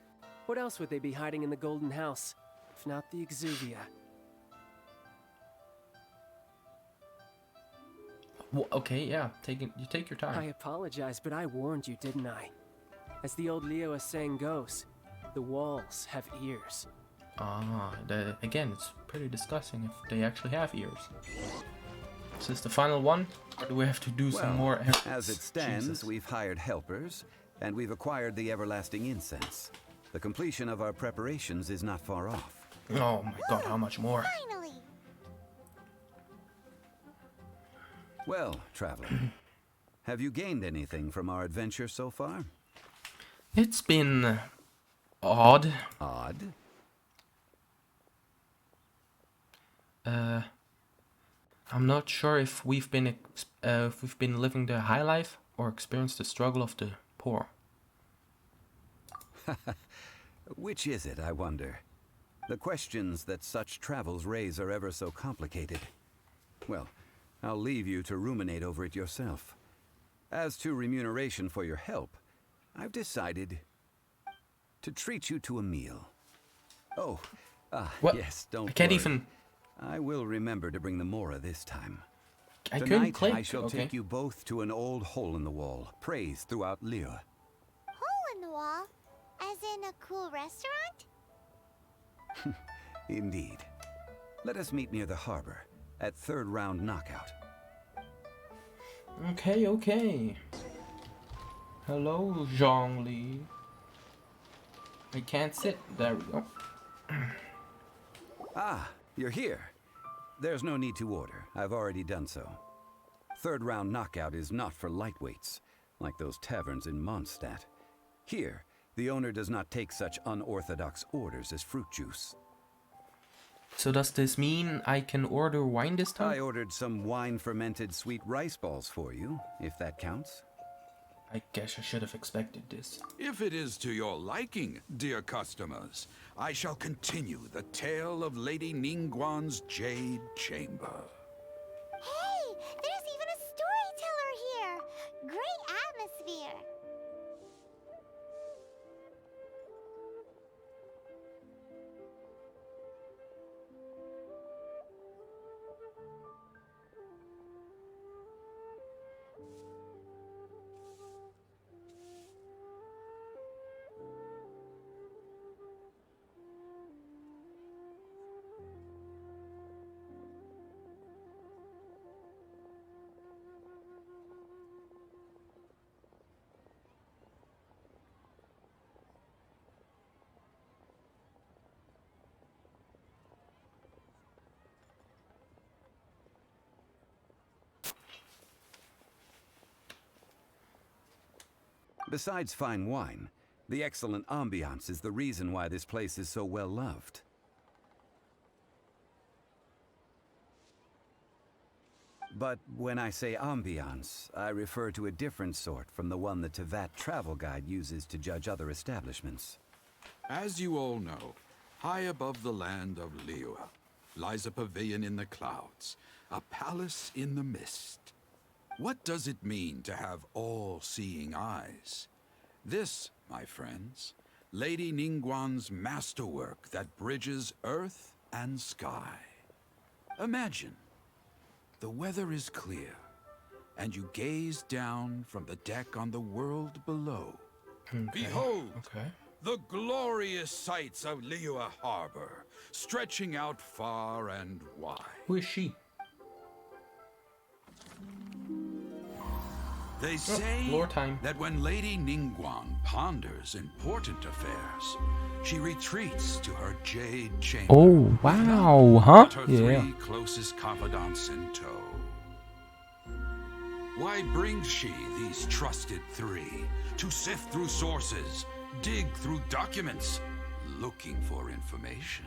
What else would they be hiding in the Golden House, if not the Exuvia? Well, okay, yeah. You take your I time. apologize, but I warned you, didn't I? As the old Liyue saying goes, the walls have ears. Again, it's pretty disgusting if they actually have ears. Is this the final one? Or do we have to do some more errands? As it stands, Jesus. we've hired helpers, and we've acquired the everlasting incense. The completion of our preparations is not far off. Oh my god, how much more? Finally. Well, traveler, have you gained anything from our adventure so far? It's been odd. Odd? I'm not sure if we've been living the high life or experienced the struggle of the poor. Which is it, I wonder? The questions that such travels raise are ever so complicated. Well, I'll leave you to ruminate over it yourself. As to remuneration for your help, I've decided to treat you to a meal. Oh, What? yes, don't I can't worry. even. I will remember to bring the Mora this time. I couldn't Tonight, click. I shall Okay. take you both to an old hole in the wall, praised throughout Liyue. Hole in the wall? As in a cool restaurant? Indeed. Let us meet near the harbor, at third round knockout. Okay, okay. Hello, Zhongli. I can't sit. There we go. Ah, you're here. There's no need to order. I've already done so. Third round knockout is not for lightweights, like those taverns in Mondstadt. Here, the owner does not take such unorthodox orders as fruit juice. So does this mean I can order wine this time? I ordered some wine-fermented sweet rice balls for you, if that counts. I guess I should have expected this. If it is to your liking, dear customers, I shall continue the tale of Lady Ningguang's Jade Chamber. Hey, there's even a storyteller here. Great atmosphere. Besides fine wine, the excellent ambiance is the reason why this place is so well loved. But when I say ambiance, I refer to a different sort from the one the Tevat travel guide uses to judge other establishments. As you all know, high above the land of Liyue lies a pavilion in the clouds, a palace in the mist. What does it mean to have all-seeing eyes? This, my friends, Lady Ningguang's masterwork that bridges earth and sky. Imagine, the weather is clear, and you gaze down from the deck on the world below. Okay. Behold, Okay. the glorious sights of Liyue Harbor, stretching out far and wide. Who is she? They say lore time. that when Lady Ningguang ponders important affairs, she retreats to her jade chamber. Oh, wow, huh? With her Yeah. three closest confidants in tow. Why brings she these trusted three to sift through sources, dig through documents, looking for information?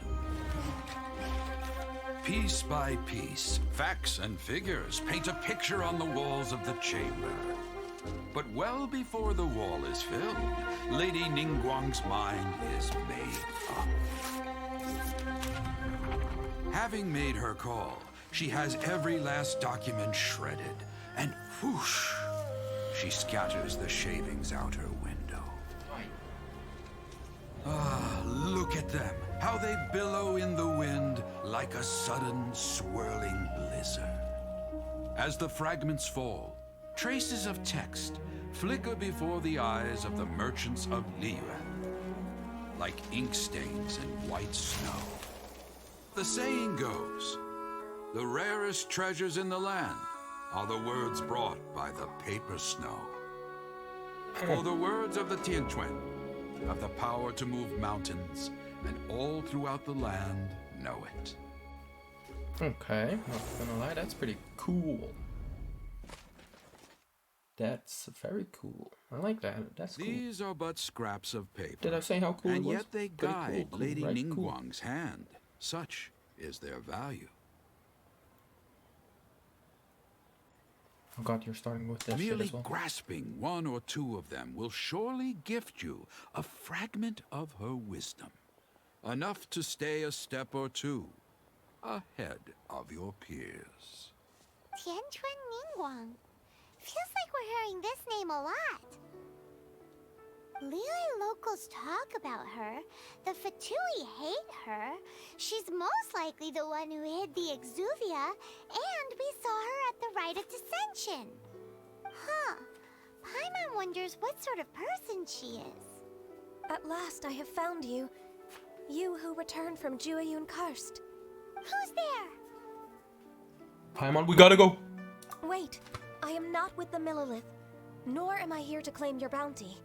Piece by piece, facts and figures paint a picture on the walls of the chamber. But well before the wall is filled, Lady Ningguang's mind is made up. Having made her call, she has every last document shredded, and whoosh, she scatters the shavings out her window. Ah, look at them, how they billow in the wind like a sudden swirling blizzard. As the fragments fall, traces of text flicker before the eyes of the merchants of Liyue, like ink stains in white snow. The saying goes, the rarest treasures in the land are the words brought by the paper snow. For the words of the Tianquan have the power to move mountains, and all throughout the land know it. Okay, not gonna lie, that's pretty cool. That's very cool. I like that. That's cool. These are but scraps of paper. Did I say how cool it and was? yet they Pretty guide cool, Lady right? Cool. Ningguang's hand. Such is their value. Oh god, you're starting with this shit Merely as well. grasping one or two of them will surely gift you a fragment of her wisdom. Enough to stay a step or two ahead of your peers. Tianquan Ningguang. Feels like we're hearing this name a lot. Liyue locals talk about her. The Fatui hate her. She's most likely the one who hid the Exuvia, and we saw her at the Rite of Dissension. Huh. Paimon wonders what sort of person she is. At last I have found you. You who returned from Jueyun Karst. Who's there? Paimon, we gotta go! Wait, I am not with the Millelith, nor am I here to claim your bounty.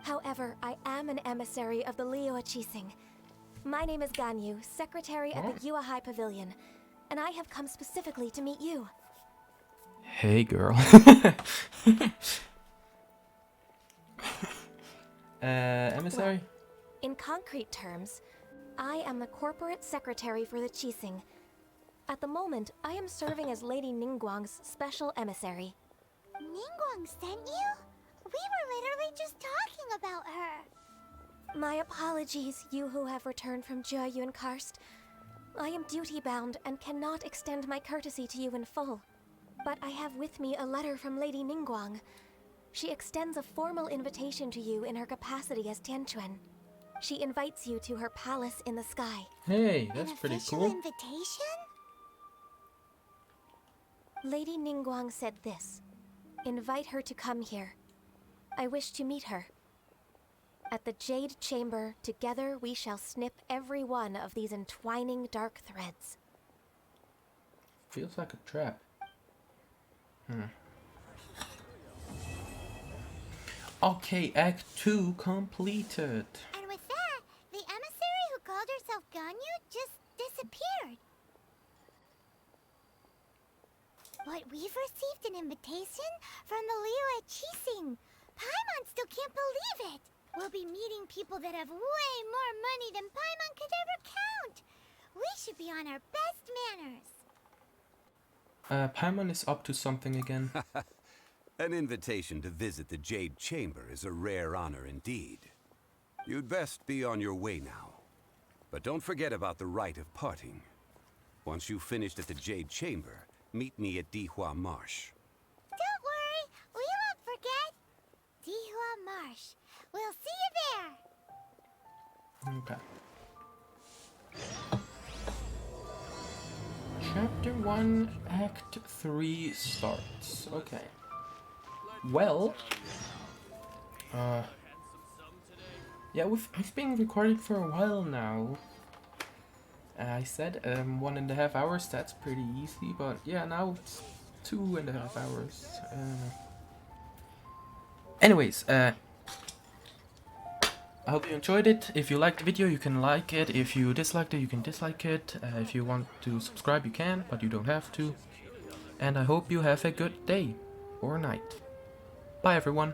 However, I am an emissary of the Liyue Qixing. My name is Ganyu, secretary at the Yue High Pavilion, and I have come specifically to meet you. Hey, girl. Emissary? Well, in concrete terms, I am the corporate secretary for the Qixing. At the moment, I am serving as Lady Ningguang's special emissary. Ningguang sent you? We My apologies, you who have returned from Jiayun Karst. I am duty-bound and cannot extend my courtesy to you in full. But I have with me a letter from Lady Ningguang. She extends a formal invitation to you in her capacity as Tianquan. She invites you to her palace in the sky. Hey, that's pretty cool. An invitation? Lady Ningguang said this. Invite her to come here. I wish to meet her. At the Jade Chamber, together we shall snip every one of these entwining dark threads. Feels like a trap. Okay, Act 2 completed. And with that, the emissary who called herself Ganyu just disappeared. But we've received an invitation from the Liyue Qixing. Paimon still can't believe it. We'll be meeting people that have way more money than Paimon could ever count. We should be on our best manners. Paimon is up to something again. An invitation to visit the Jade Chamber is a rare honor indeed. You'd best be on your way now. But don't forget about the rite of parting. Once you've finished at the Jade Chamber, meet me at Dihua Marsh. Don't worry, we won't forget. Dihua Marsh. We'll see you there. Okay. Chapter 1, Act 3 starts. Okay. Well, yeah, I've been recording for a while now. I said 1.5 hours, that's pretty easy, but yeah, now it's 2.5 hours. Anyways, I hope you enjoyed it. If you liked the video, you can like it. If you disliked it, you can dislike it. If you want to subscribe, you can, but you don't have to. And I hope you have a good day or night. Bye everyone.